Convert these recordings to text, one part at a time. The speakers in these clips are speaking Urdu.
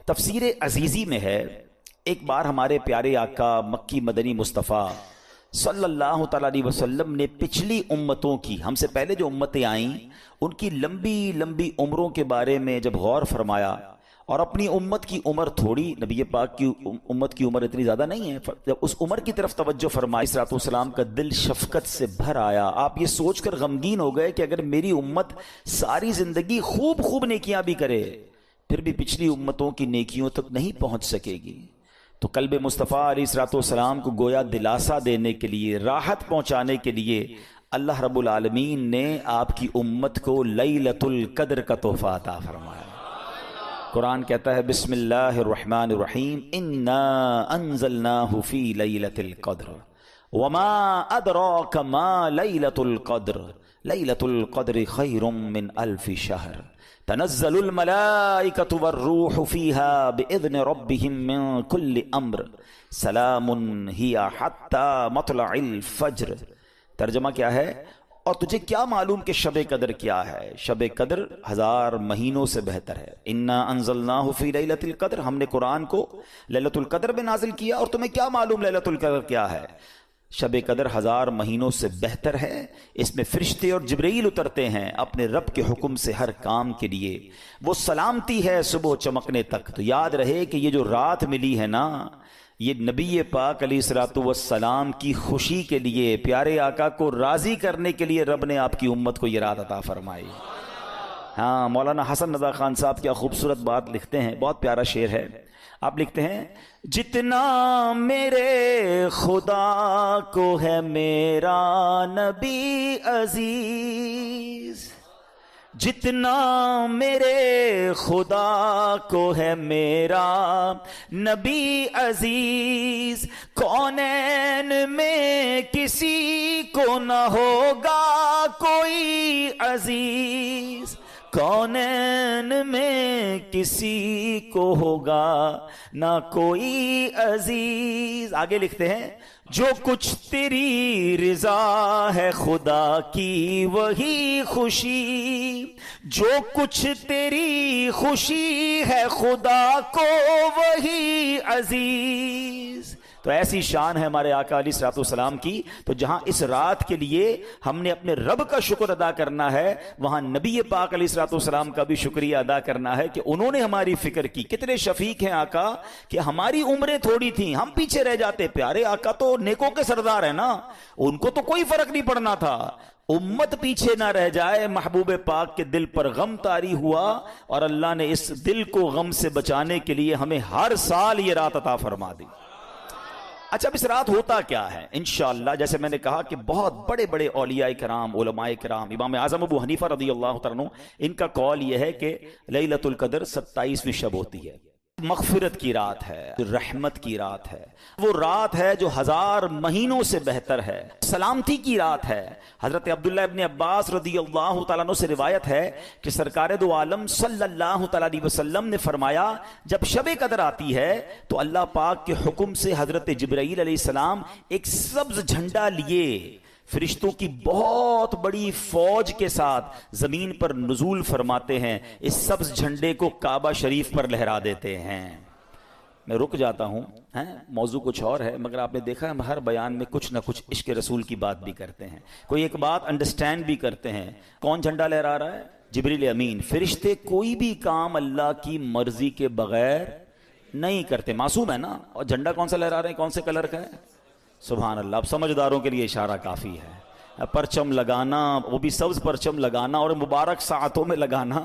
تفسیر عزیزی میں ہے، ایک بار ہمارے پیارے آقا مکی مدنی مصطفیٰ صلی اللہ تعالیٰ علیہ وسلم نے پچھلی امتوں کی، ہم سے پہلے جو امتیں آئیں ان کی لمبی لمبی عمروں کے بارے میں جب غور فرمایا، اور اپنی امت کی عمر تھوڑی، نبی پاک کی امت کی عمر اتنی زیادہ نہیں ہے، جب اس عمر کی طرف توجہ فرمائی، صلوات والسلام کا دل شفقت سے بھر آیا۔ آپ یہ سوچ کر غمگین ہو گئے کہ اگر میری امت ساری زندگی خوب خوب نیکیاں بھی کرے پھر بھی پچھلی امتوں کی نیکیوں تک نہیں پہنچ سکے گی، تو قلب مصطفیٰ علیہ الصلوۃ والسلام کو گویا دلاسا دینے کے لیے، راحت پہنچانے کے لیے اللہ رب العالمین نے آپ کی امت کو لیلۃ القدر کا تحفہ عطا فرمایا۔ قرآن کہتا ہے بسم اللہ الرحمن الرحیم انا انزلناہ فی لیلۃ القدر وما ادراک ما لیلۃ القدر لیلۃ القدر خیر من الف شہر تنزل الملائکۃ والروح فیہا باذن ربہم من کل امر سلام ہی حتی مطلع الفجر۔ ترجمہ کیا ہے؟ اور تجھے کیا معلوم کہ شب قدر کیا ہے؟ شب قدر 1000 مہینوں سے بہتر ہے۔ انا انزلناہ فی لیلۃ القدر، ہم نے قرآن کو لیلۃ القدر میں نازل کیا، اور تمہیں کیا معلوم لیلۃ القدر کیا ہے؟ شب قدر 1000 مہینوں سے بہتر ہے، اس میں فرشتے اور جبرائیل اترتے ہیں اپنے رب کے حکم سے ہر کام کے لیے، وہ سلامتی ہے صبح چمکنے تک۔ تو یاد رہے کہ یہ جو رات ملی ہے نا، یہ نبی پاک علیہ الصلوۃ والسلام کی خوشی کے لیے، پیارے آقا کو راضی کرنے کے لیے رب نے آپ کی امت کو یہ رات عطا فرمائی۔ ہاں، مولانا حسن رضا خان صاحب کیا خوبصورت بات لکھتے ہیں، بہت پیارا شعر ہے۔ آپ لکھتے ہیں جتنا میرے خدا کو ہے میرا نبی عزیز، جتنا میرے خدا کو ہے میرا نبی عزیز، کونین میں کسی کو نہ ہوگا کوئی عزیز، کونین میں کسی کو ہوگا نہ کوئی عزیز۔ آگے لکھتے ہیں جو کچھ تیری رضا ہے خدا کی وہی خوشی، جو کچھ تیری خوشی ہے خدا کو وہی عزیز۔ تو ایسی شان ہے ہمارے آقا علیہ الصلوۃ والسلام کی، تو جہاں اس رات کے لیے ہم نے اپنے رب کا شکر ادا کرنا ہے، وہاں نبی پاک علیہ الصلوۃ والسلام کا بھی شکریہ ادا کرنا ہے کہ انہوں نے ہماری فکر کی۔ کتنے شفیق ہیں آقا کہ ہماری عمریں تھوڑی تھیں، ہم پیچھے رہ جاتے، پیارے آقا تو نیکوں کے سردار ہیں نا، ان کو تو کوئی فرق نہیں پڑنا تھا، امت پیچھے نہ رہ جائے۔ محبوب پاک کے دل پر غم طاری ہوا، اور اللہ نے اس دل کو غم سے بچانے کے لیے ہمیں ہر سال یہ رات عطا فرما دی۔ اچھا، اب اس رات ہوتا کیا ہے؟ انشاءاللہ جیسے میں نے کہا کہ بہت بڑے بڑے اولیاء کرام، علماء کرام، امام اعظم ابو حنیفہ رضی اللہ تعالیٰ عنہ، ان کا قول یہ ہے کہ لیلۃ القدر 27ویں شب ہوتی ہے، مغفرت کی رات ہے، رحمت کی رات ہے، وہ رات ہے جو 1000 مہینوں سے بہتر ہے، سلامتی کی رات ہے۔ حضرت عبداللہ ابن عباس رضی اللہ تعالیٰ عنہ سے روایت ہے کہ سرکار دو عالم صلی اللہ تعالیٰ علیہ وسلم نے فرمایا جب شب قدر آتی ہے تو اللہ پاک کے حکم سے حضرت جبرائیل علیہ السلام ایک سبز جھنڈا لیے فرشتوں کی بہت بڑی فوج کے ساتھ زمین پر نزول فرماتے ہیں، اس سبز جھنڈے کو کعبہ شریف پر لہرا دیتے ہیں۔ میں رک جاتا ہوں، موضوع کچھ اور ہے، مگر آپ نے دیکھا ہم ہر بیان میں کچھ نہ کچھ عشق رسول کی بات بھی کرتے ہیں، کوئی ایک بات انڈرسٹینڈ بھی کرتے ہیں۔ کون جھنڈا لہرا رہا ہے؟ جبریل امین۔ فرشتے کوئی بھی کام اللہ کی مرضی کے بغیر نہیں کرتے، معصوم ہے نا۔ اور جھنڈا کون سا لہرا رہے ہیں؟ کون سے کلر کا ہے؟ سبحان اللہ، اب سمجھداروں کے لیے اشارہ کافی ہے۔ پرچم لگانا، وہ بھی سبز پرچم لگانا اور مبارک ساعتوں میں لگانا،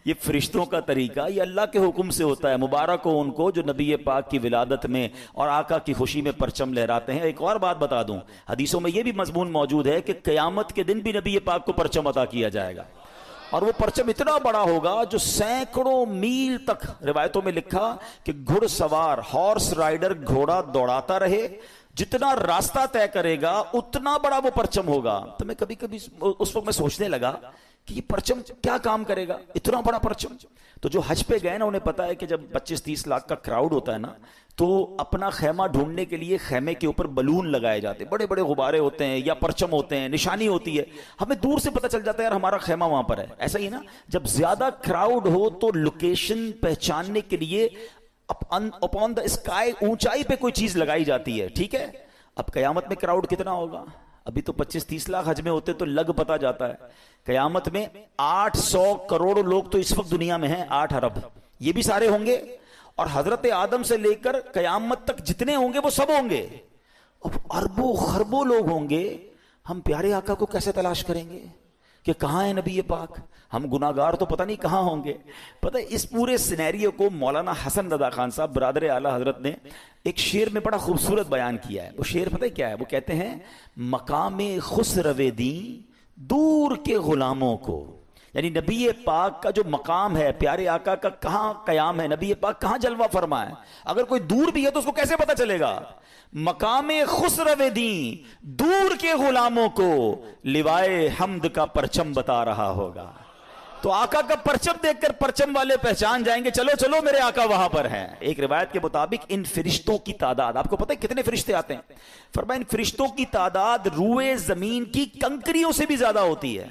یہ فرشتوں کا طریقہ، یہ اللہ کے حکم سے ہوتا ہے۔ مبارک ہو ان کو جو نبی پاک کی ولادت میں اور آقا کی خوشی میں پرچم لہراتے ہیں۔ ایک اور بات بتا دوں، حدیثوں میں یہ بھی مضمون موجود ہے کہ قیامت کے دن بھی نبی پاک کو پرچم عطا کیا جائے گا، اور وہ پرچم اتنا بڑا ہوگا جو سینکڑوں میل تک، روایتوں میں لکھا کہ گھڑ سوار، ہارس رائڈر، گھوڑا دوڑاتا رہے، جتنا راستہ طے کرے گا اتنا بڑا وہ پرچم ہوگا۔ تو میں کبھی کبھی اس وقت میں سوچنے لگا کہ یہ پرچم کیا کام کرے گا، اتنا بڑا پرچم۔ تو جو حج پہ گئے نا انہیں پتا ہے کہ جب 25-30 لاکھ کا کراؤڈ ہوتا ہے نا، تو اپنا خیمہ ڈھونڈنے کے لیے خیمے کے اوپر بلون لگائے جاتے ہیں، بڑے بڑے غبارے ہوتے ہیں یا پرچم ہوتے ہیں، نشانی ہوتی ہے، ہمیں دور سے پتہ چل جاتا ہے یار ہمارا خیمہ وہاں پر ہے۔ ایسا ہی نا، جب زیادہ کراؤڈ ہو تو لوکیشن پہچاننے کے لیے upon the sky, اونچائی پہ کوئی چیز لگائی جاتی ہے, ٹھیک ہے. اب قیامت میں کراؤڈ کتنا ہوگا؟ ابھی تو 25-30 لاکھ حج میں ہوتے تو لگ پتا جاتا ہے. قیامت میں 800 کروڑ لوگ تو اس وقت دنیا میں ہیں, 8 ارب, یہ بھی سارے ہوں گے. اور حضرت آدم سے لے کر قیامت تک جتنے ہوں گے وہ سب ہوں گے. اب اربوں خربوں لوگ ہوں گے, ہم پیارے آقا کو کیسے تلاش کریں گے کہ کہاں ہے نبی پاک؟ ہم گناہگار تو پتہ نہیں کہاں ہوں گے. پتہ اس پورے سینیریو کو مولانا حسن رضا خان صاحب برادر اعلیٰ حضرت نے ایک شعر میں بڑا خوبصورت بیان کیا ہے. وہ شعر پتہ کیا ہے؟ وہ کہتے ہیں مقام خسرو دین دور کے غلاموں کو, یعنی نبی پاک کا جو مقام ہے, پیارے آقا کا کہاں قیام ہے, نبی پاک کہاں جلوہ فرما ہے, اگر کوئی دور بھی ہے تو اس کو کیسے پتہ چلے گا؟ مقام خسرو دین دور کے غلاموں کو لوائے حمد کا پرچم بتا رہا ہوگا. تو آقا کا پرچم دیکھ کر پرچم والے پہچان جائیں گے, چلو چلو میرے آقا وہاں پر ہیں. ایک روایت کے مطابق ان فرشتوں کی تعداد, آپ کو پتہ ہے کتنے فرشتے آتے ہیں؟ فرمایا ان فرشتوں کی تعداد روئے زمین کی کنکریوں سے بھی زیادہ ہوتی ہے.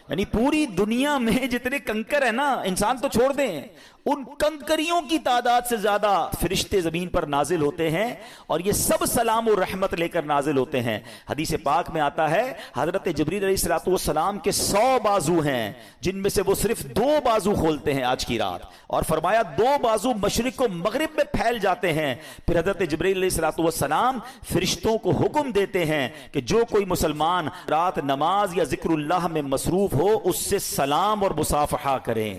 یعنی پوری دنیا میں جتنے کنکر ہیں نا, انسان تو چھوڑ دیں, ان کنکریوں کی تعداد سے زیادہ فرشتے زمین پر نازل ہوتے ہیں, اور یہ سب سلام و رحمت لے کر نازل ہوتے ہیں. حدیث پاک میں آتا ہے حضرت جبریل علیہ السلام کے 100 بازو ہیں, جن میں سے وہ صرف 2 بازو کھولتے ہیں آج کی رات, اور فرمایا 2 بازو مشرق و مغرب میں پھیل جاتے ہیں. پھر حضرت جبریل علیہ السلام فرشتوں کو حکم دیتے ہیں کہ جو کوئی مسلمان رات نماز یا ذکر اللہ میں مصروف ہو اس سے سلام اور مصافحہ کریں.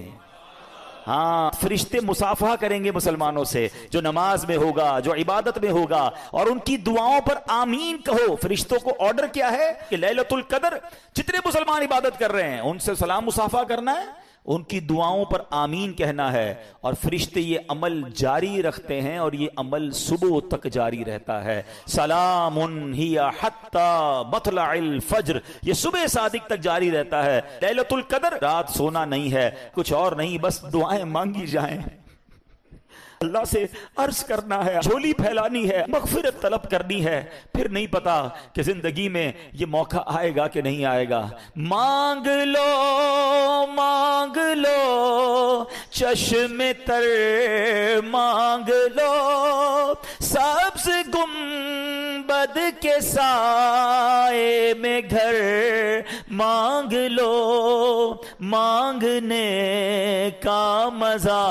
ہاں, فرشتے مصافحہ کریں گے مسلمانوں سے جو نماز میں ہوگا, جو عبادت میں ہوگا, اور ان کی دعاؤں پر آمین کہو. فرشتوں کو آرڈر کیا ہے کہ لیلۃ القدر جتنے مسلمان عبادت کر رہے ہیں ان سے سلام مصافحہ کرنا ہے, ان کی دعاؤں پر آمین کہنا ہے. اور فرشتے یہ عمل جاری رکھتے ہیں, اور یہ عمل صبح تک جاری رہتا ہے. سلام ہی حتی مطلع الفجر, یہ صبح صادق تک جاری رہتا ہے. لیلۃ القدر رات سونا نہیں ہے, کچھ اور نہیں, بس دعائیں مانگی جائیں, اللہ سے عرض کرنا ہے, جھولی پھیلانی ہے, مغفرت طلب کرنی ہے. پھر نہیں پتا کہ زندگی میں یہ موقع آئے گا کہ نہیں آئے گا. مانگ لو چشم تر مانگ لو, سبز گنبد کے سائے میں گھر مانگ لو. مانگنے کا مزہ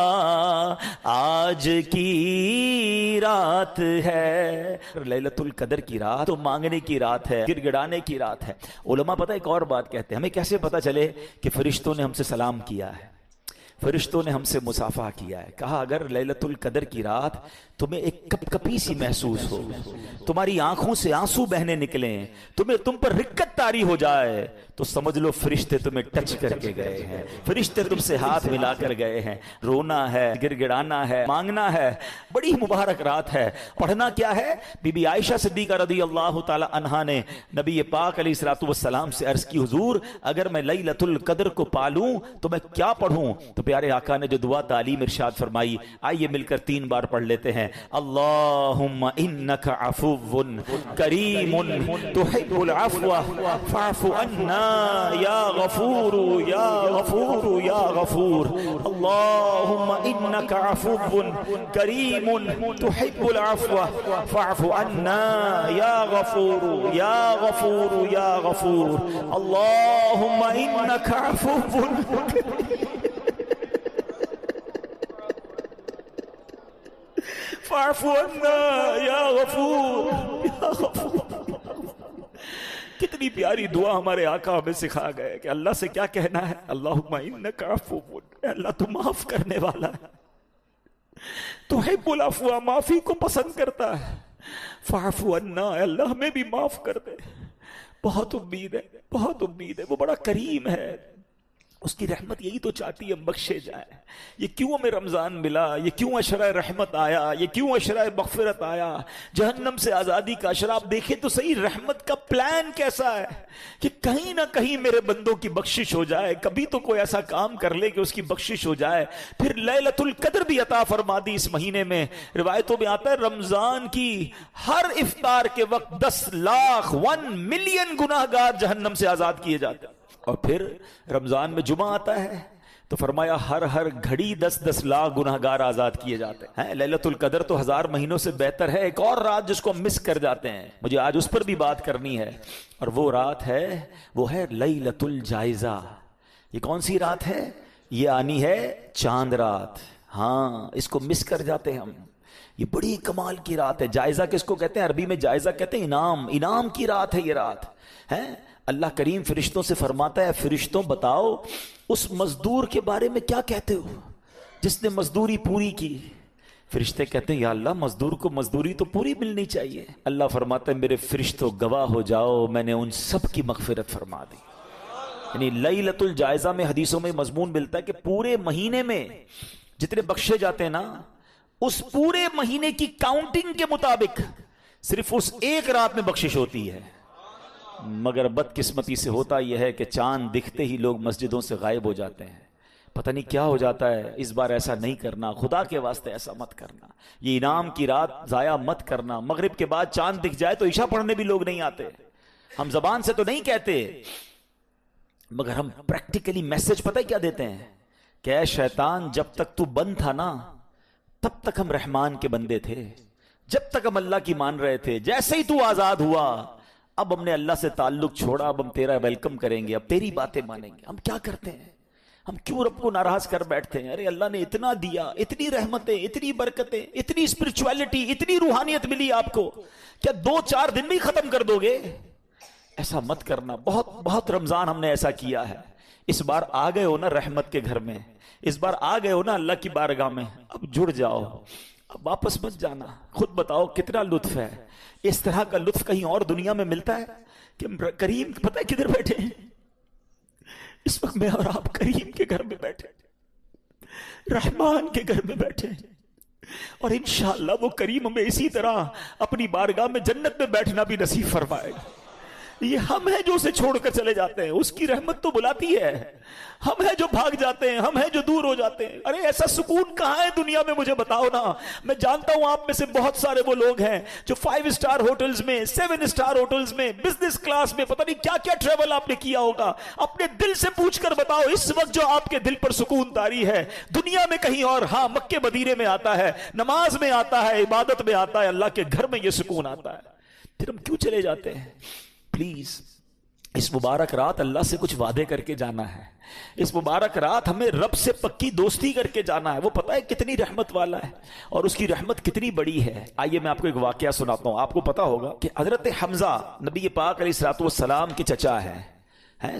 آج کی رات ہے. لیلۃ القدر کی رات تو مانگنے کی رات ہے, گر گڑانے کی رات ہے. علماء پتہ ایک اور بات کہتے ہیں, ہمیں کیسے پتہ چلے کہ فرشتوں نے ہم سے سلام کیا ہے, فرشتوں نے ہم سے مصافحہ کیا ہے؟ کہا اگر لیلۃ القدر کی رات تمہیں ایک کپ کپی سی محسوس ہو, تمہاری آنکھوں سے آنسو بہنے نکلیں, تم پر رکت طاری ہو جائے, تو سمجھ لو فرشتے تمہیں ٹچ کر کے گئے ہیں, فرشتے تم سے ہاتھ ملا کر گئے ہیں. رونا ہے, گر گڑانا ہے, مانگنا ہے, بڑی مبارک رات ہے. پڑھنا کیا ہے؟ بی بی عائشہ صدیقہ رضی اللہ تعالی عنہا نے نبی پاک علیہ الصلوۃ والسلام سے عرض کی, حضور اگر میں لیلۃ القدر کو پالوں تو میں کیا پڑھوں؟ تو پیارے آقا نے جو دعا تعلیم ارشاد فرمائی, آئیے مل کر 3 بار پڑھ لیتے ہیں. اللہم انک عفو کریم تحب العفو فاعف عنا یا غفور یا غفور یا غفور. اللہم انک عفو کریم تحب العفو فاعف عنا یا غفور یا غفور یا غفور. اللہم انک عفو فاعف عنا یا غفور یا غفور. کتنی پیاری دعا ہمارے آقا ہمیں سکھا گئے کہ اللہ سے کیا کہنا ہے, اللہم انک عفو, اللہ تو معاف کرنے والا ہے, تحب العفو, معافی کو پسند کرتا ہے. فاعف عنا, اللہ ہمیں بھی معاف کر دے. بہت امید ہے, بہت امید ہے, وہ بڑا کریم ہے, اس کی رحمت یہی تو چاہتی ہے بخشے جائے. یہ کیوں ہمیں رمضان ملا, یہ کیوں عشرہ رحمت آیا, یہ کیوں عشرہ مغفرت آیا, جہنم سے آزادی کا عشرہ. آپ دیکھیں تو صحیح رحمت کا پلان کیسا ہے کہ کہیں نہ کہیں میرے بندوں کی بخشش ہو جائے, کبھی تو کوئی ایسا کام کر لے کہ اس کی بخشش ہو جائے. پھر لیلۃ القدر بھی عطا فرما دی اس مہینے میں. روایتوں میں آتا ہے رمضان کی ہر افطار کے وقت 10 لاکھ 1 ملین گناہگار جہنم سے آزاد کیے جاتے ہیں. اور پھر رمضان میں جمعہ آتا ہے, تو فرمایا ہر گھڑی 10-10 لاکھ گناہگار آزاد کیے جاتے ہیں. لیلۃ القدر تو 1000 مہینوں سے بہتر ہے. ایک اور رات جس کو ہم مس کر جاتے ہیں, مجھے آج اس پر بھی بات کرنی ہے, اور وہ رات ہے, وہ ہے لیلۃ الجائزہ. یہ کون سی رات ہے؟ یہ آنی ہے چاند رات. ہاں, اس کو مس کر جاتے ہیں ہم. یہ بڑی کمال کی رات ہے. جائزہ کس کو کہتے ہیں؟ عربی میں جائزہ کہتے ہیں انعام کی رات ہے یہ رات ہے. اللہ کریم فرشتوں سے فرماتا ہے, فرشتوں بتاؤ اس مزدور کے بارے میں کیا کہتے ہو جس نے مزدوری پوری کی. فرشتے کہتے ہیں یا اللہ مزدور کو مزدوری تو پوری ملنی چاہیے. اللہ فرماتا ہے میرے فرشتوں گواہ ہو جاؤ, میں نے ان سب کی مغفرت فرما دی. یعنی لیلۃ الجائزہ میں حدیثوں میں مضمون ملتا ہے کہ پورے مہینے میں جتنے بخشے جاتے ہیں نا, اس پورے مہینے کی کاؤنٹنگ کے مطابق صرف اس ایک رات میں بخشش ہوتی ہے. مگر بدقسمتی سے ہوتا یہ ہے کہ چاند دکھتے ہی لوگ مسجدوں سے غائب ہو جاتے ہیں. پتہ نہیں کیا ہو جاتا ہے. اس بار ایسا نہیں کرنا, خدا کے واسطے ایسا مت کرنا. یہ انعام کی رات ضائع مت کرنا. مغرب کے بعد چاند دکھ جائے تو عشاء پڑھنے بھی لوگ نہیں آتے. ہم زبان سے تو نہیں کہتے, مگر ہم پریکٹیکلی میسج پتہ کیا دیتے ہیں کہ اے شیطان, جب تک تو بند تھا نا تب تک ہم رحمان کے بندے تھے, جب تک ہم اللہ کی مان رہے تھے. جیسے ہی تو آزاد ہوا, اب ہم نے اللہ سے تعلق چھوڑا, اب ہم تیرا ویلکم کریں گے, اب تیری باتیں مانیں گے. ہم کیا کرتے ہیں؟ ہم کیوں رب کو ناراض کر بیٹھتے ہیں؟ ارے اللہ نے اتنا دیا, اتنی رحمتیں, اتنی برکتیں, اتنی اسپرچویلٹی, اتنی روحانیت ملی آپ کو, کیا 2-4 دن میں ہی ختم کر دو گے؟ ایسا مت کرنا. بہت رمضان ہم نے ایسا کیا ہے. اس بار آ گئے ہو نا رحمت کے گھر میں, اس بار آ گئے ہو نا اللہ کی بارگاہ میں, اب جڑ جاؤ, اب واپس مت جانا. خود بتاؤ کتنا لطف ہے. اس طرح کا لطف کہیں اور دنیا میں ملتا ہے کہ کریم پتہ ہے کدھر بیٹھے ہیں اس وقت؟ میں اور آپ کریم کے گھر میں بیٹھے, رحمان کے گھر میں بیٹھے, اور انشاءاللہ وہ کریم ہمیں اسی طرح اپنی بارگاہ میں جنت میں بیٹھنا بھی نصیب فرمائے گا. یہ ہم ہیں جو اسے چھوڑ کر چلے جاتے ہیں, اس کی رحمت تو بلاتی ہے. ہم ہیں جو بھاگ جاتے ہیں, ہم ہیں جو دور ہو جاتے ہیں. ارے ایسا سکون کہاں ہے دنیا میں, مجھے بتاؤ نا. میں جانتا ہوں آپ میں سے بہت سارے وہ لوگ ہیں جو 5 اسٹار ہوٹلز میں, 7 اسٹار ہوٹلز میں, بزنس کلاس میں, پتہ نہیں کیا کیا ٹریول آپ نے کیا ہوگا. اپنے دل سے پوچھ کر بتاؤ اس وقت جو آپ کے دل پر سکون طاری ہے دنیا میں کہیں اور؟ ہاں, مکے مدینے میں آتا ہے, نماز میں آتا ہے, عبادت میں آتا ہے, اللہ کے گھر میں یہ سکون آتا ہے. پھر ہم کیوں چلے جاتے ہیں؟ پلیز اس مبارک رات اللہ سے کچھ وعدے کر کے جانا ہے. اس مبارک رات ہمیں رب سے پکی دوستی کر کے جانا ہے. وہ پتہ ہے کتنی رحمت والا ہے اور اس کی رحمت کتنی بڑی ہے. آئیے میں آپ کو ایک واقعہ سناتا ہوں. آپ کو پتا ہوگا کہ حضرت حمزہ نبی پاک علیہ الصلوۃ والسلام کے چچا ہیں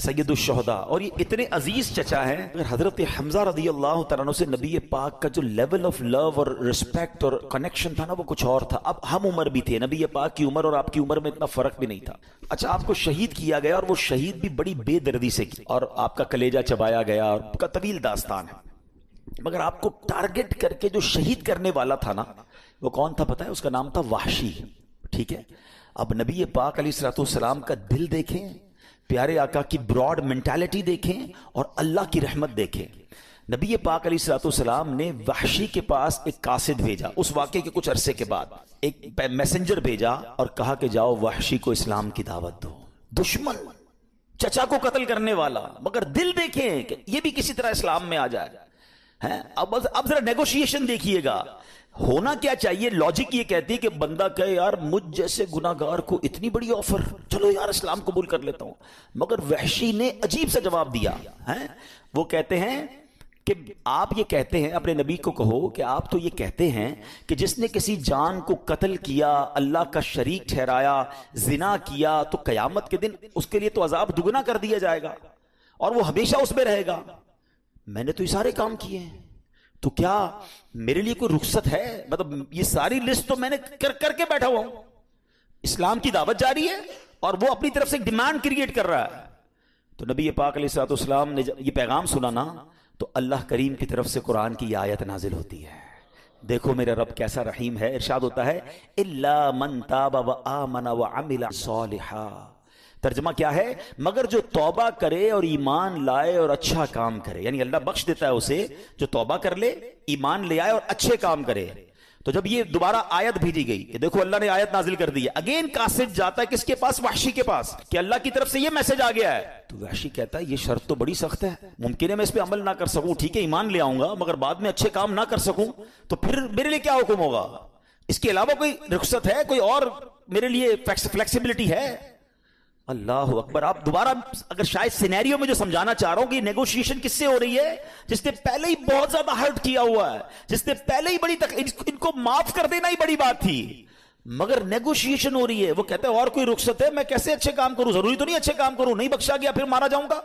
سید الشہداء, اور یہ اتنے عزیز چچا ہیں. حضرت حمزہ رضی اللہ تعالیٰ عنہ سے نبی پاک کا جو لیول آف لو اور رسپیکٹ اور کنیکشن تھا نا وہ کچھ اور تھا. اب ہم عمر بھی تھے, نبی پاک کی عمر اور آپ کی عمر میں اتنا فرق بھی نہیں تھا. اچھا, آپ کو شہید کیا گیا اور وہ شہید بھی بڑی بے دردی سے کی, اور آپ کا کلیجہ چبایا گیا, اور کا طویل داستان ہے. مگر آپ کو ٹارگٹ کر کے جو شہید کرنے والا تھا نا وہ کون تھا پتہ ہے؟ اس کا نام تھا وحشی. ٹھیک ہے, اب نبی پاک علیہ الصلوۃ والسلام کا دل دیکھیں, پیارے آقا کی براڈ مینٹالٹی دیکھیں, اور اللہ کی رحمت دیکھیں. نبی پاک علیہ الصلوۃ والسلام نے وحشی کے پاس ایک قاصد بھیجا. اس واقعے کے کچھ عرصے کے بعد ایک میسنجر بھیجا اور کہا کہ جاؤ وحشی کو اسلام کی دعوت دو. دشمن, چچا کو قتل کرنے والا, مگر دل دیکھیں کہ یہ بھی کسی طرح اسلام میں آ جائے. اب ذرا نیگوشیشن دیکھیے گا. ہونا کیا چاہیے؟ لاجک یہ کہتی ہے کہ بندہ کہے یار مجھ جیسے گناہگار کو اتنی بڑی آفر, چلو یار اسلام قبول کر لیتا ہوں. مگر وحشی نے عجیب سا جواب دیا. وہ کہتے ہیں کہ آپ یہ کہتے ہیں, اپنے نبی کو کہو کہ آپ تو یہ کہتے ہیں کہ جس نے کسی جان کو قتل کیا, اللہ کا شریک ٹھہرایا, زنا کیا, تو قیامت کے دن اس کے لیے تو عذاب دگنا کر دیا جائے گا اور وہ ہمیشہ اس میں رہے گا. میں نے تو یہ سارے کام کیے ہیں, تو کیا میرے لیے کوئی رخصت ہے؟ مطلب یہ ساری لسٹ تو میں نے کر کے بیٹھا ہوا ہوں. اسلام کی دعوت جاری ہے اور وہ اپنی طرف سے ایک ڈیمانڈ کریٹ کر رہا ہے. تو نبی پاک علیہ الصلوۃ والسلام نے یہ پیغام سنا نا, تو اللہ کریم کی طرف سے قرآن کی آیت نازل ہوتی ہے. دیکھو میرا رب کیسا رحیم ہے. ارشاد ہوتا ہے الا من تاب وآمن وعمل صالحا. ترجمہ کیا ہے؟ مگر جو توبہ کرے اور ایمان لائے اور اچھا کام کرے. یعنی اللہ بخش دیتا ہے اسے جو توبہ کر لے, ایمان لے آئے اور اچھے کام کرے. تو جب یہ دوبارہ آیت بھیجی گئی کہ دیکھو اللہ نے آیت نازل کر دی ہے، اگین قاصد جاتا ہے کس کے پاس؟ وحشی کے پاس، کہ اللہ کی طرف سے یہ میسج آ گیا ہے. تو وحشی کہتا ہے یہ شرط تو بڑی سخت ہے، ممکن ہے میں اس پہ عمل نہ کر سکوں، ٹھیک ہے ایمان لے آؤں گا، مگر بعد میں اچھے کام نہ کر سکوں تو پھر میرے لیے کیا حکم ہوگا؟ اس کے علاوہ کوئی رخصت ہے، کوئی اور میرے لیے فلیکسیبلٹی ہے؟ اللہ اکبر. آپ دوبارہ اگر شاید سینیریو میں جو سمجھانا چاہ رہا ہوں کہ نیگوشیشن کس سے ہو رہی ہے؟ جس نے پہلے ہی بہت زیادہ ہرٹ کیا ہوا ہے، جس نے پہلے ہی ان کو معاف کر دینا ہی بڑی بات تھی، مگر نیگوشیشن ہو رہی ہے. وہ کہتے ہیں اور کوئی رخصت ہے؟ میں کیسے اچھے کام کروں؟ ضروری تو نہیں اچھے کام کروں، نہیں بخشا گیا پھر مارا جاؤں گا.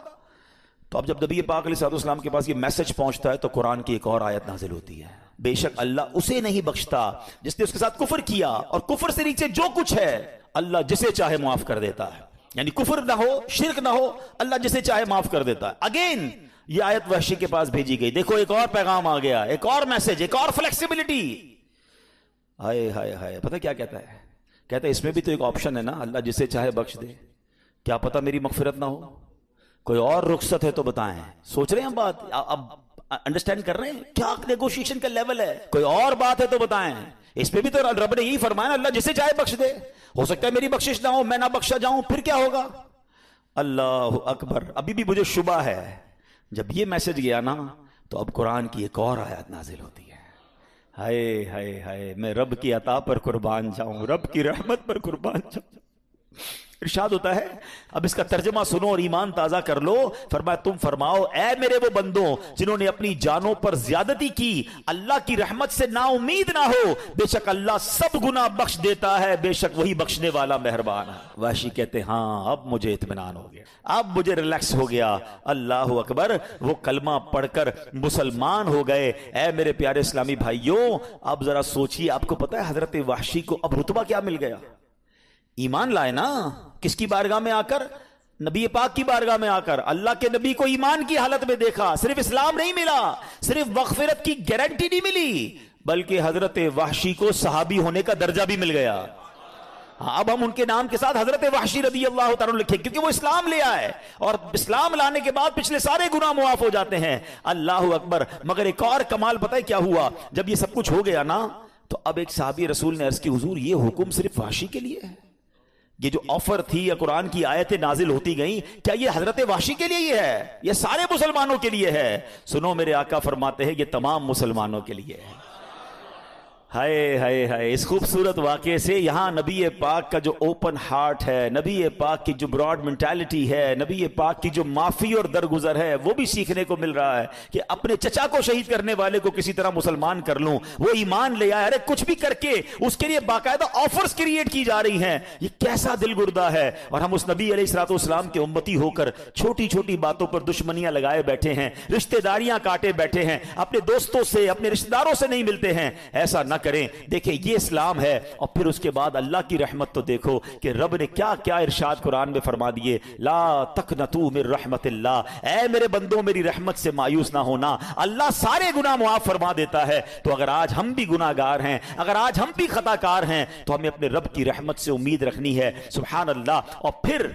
تو اب جب نبی پاک علیہ السلام کے پاس یہ میسج پہنچتا ہے تو قرآن کی ایک اور آیت نازل ہوتی ہے، بے شک اللہ اسے نہیں بخشتا جس نے اس کے ساتھ کفر کیا، اور کفر سے نیچے جو کچھ ہے اللہ جسے چاہے معاف کر دیتا ہے. یعنی کفر نہ ہو، شرک نہ ہو، اللہ جسے چاہے معاف کر دیتا ہے. اگین یہ آیت وحشی کے پاس بھیجی گئی، دیکھو ایک اور پیغام آ گیا، ایک اور میسج، ایک اور فلیکسیبلٹی. ہائے ہائے ہائے. پتہ کیا کہتا ہے؟ کہتا ہے اس میں بھی تو ایک آپشن ہے نا، اللہ جسے چاہے بخش دے، کیا پتہ میری مغفرت نہ ہو، کوئی اور رخصت ہے تو بتائیں. سوچ رہے ہیں ہم بات؟ اب انڈرسٹینڈ کر رہے ہیں کیا نیگوشیشن کا لیول ہے؟ کوئی اور بات ہے تو بتائیں. اس پہ بھی تو رب نے یہی فرمایا نا، اللہ جسے چاہے بخش دے. ہو سکتا ہے میری بخشش نہ ہو، میں نہ بخشا جاؤں، پھر کیا ہوگا؟ اللہ اکبر. ابھی بھی مجھے شبہ ہے جب یہ میسج گیا نا تو اب قرآن کی ایک اور آیت نازل ہوتی ہے. ہائے ہائے ہائے، میں رب کی عطا پر قربان جاؤں، رب کی رحمت پر قربان جاؤں. ارشاد ہوتا ہے، اب اس کا ترجمہ سنو اور ایمان تازہ کر لو. فرمایا تم فرماؤ اے میرے وہ بندوں جنہوں نے اپنی جانوں پر زیادتی کی، اللہ کی رحمت سے نا امید نہ ہو، بے شک اللہ سب گناہ بخش دیتا ہے، بے شک وہی بخشنے والا مہربان ہے. وحشی کہتے ہیں ہاں اب مجھے اطمینان ہو گیا، اب مجھے ریلیکس ہو گیا. اللہ اکبر. وہ کلمہ پڑھ کر مسلمان ہو گئے. اے میرے پیارے اسلامی بھائیوں، اب ذرا سوچئے، آپ کو پتہ ہے حضرت وحشی کو اب رتبہ کیا مل گیا؟ ایمان لائے نا. کس کی بارگاہ میں آ کر؟ نبی پاک کی بارگاہ میں آ کر. اللہ کے نبی کو ایمان کی حالت میں دیکھا. صرف اسلام نہیں ملا، صرف مغفرت کی گارنٹی نہیں ملی، بلکہ حضرت وحشی کو صحابی ہونے کا درجہ بھی مل گیا. اب ہم ان کے نام کے ساتھ حضرت وحشی رضی اللہ تعالیٰ لکھیں کیونکہ وہ اسلام لے آئے، اور اسلام لانے کے بعد پچھلے سارے گناہ معاف ہو جاتے ہیں. اللہ اکبر. مگر ایک اور کمال پتہ ہے کیا ہوا؟ جب یہ سب کچھ ہو گیا نا تو اب ایک صحابی رسول نے عرض کی حضور یہ حکم صرف وحشی کے لیے ہے؟ یہ جو آفر تھی یا قرآن کی آیتیں نازل ہوتی گئیں، کیا یہ حضرت وحشی کے لیے یہ ہے؟ یہ سارے مسلمانوں کے لیے ہے؟ سنو میرے آقا فرماتے ہیں یہ تمام مسلمانوں کے لیے ہے. ہائے ہائے ہائے. اس خوبصورت واقعے سے یہاں نبی پاک کا جو اوپن ہارٹ ہے، نبی پاک کی جو براڈ مینٹالٹی ہے، نبی پاک کی جو معافی اور درگزر ہے، وہ بھی سیکھنے کو مل رہا ہے کہ اپنے چچا کو شہید کرنے والے کو کسی طرح مسلمان کر لوں، وہ ایمان لے آئے. ارے کچھ بھی کر کے اس کے لیے باقاعدہ آفرز کریٹ کی جا رہی ہیں. یہ کیسا دل گردہ ہے. اور ہم اس نبی علیہ الصلوۃ والسلام کے امتی ہو کر چھوٹی چھوٹی باتوں پر دشمنیاں لگائے بیٹھے ہیں، رشتہ داریاں کاٹے بیٹھے ہیں، اپنے دوستوں سے اپنے رشتہ داروں سے نہیں ملتے ہیں. ایسا نہ کریں. دیکھیں یہ اسلام ہے. اور پھر اس کے بعد اللہ کی رحمت تو دیکھو کہ رب نے کیا کیا ارشاد قرآن میں فرما دیے. لا تقنطوا من رحمت اللہ. اے میرے بندوں میری رحمت سے مایوس نہ ہونا، اللہ سارے گناہ معاف فرما دیتا ہے. تو اگر آج ہم بھی گناہ گار ہیں، اگر آج ہم بھی خطا کار ہیں، تو ہمیں اپنے رب کی رحمت سے امید رکھنی ہے. سبحان اللہ. اور پھر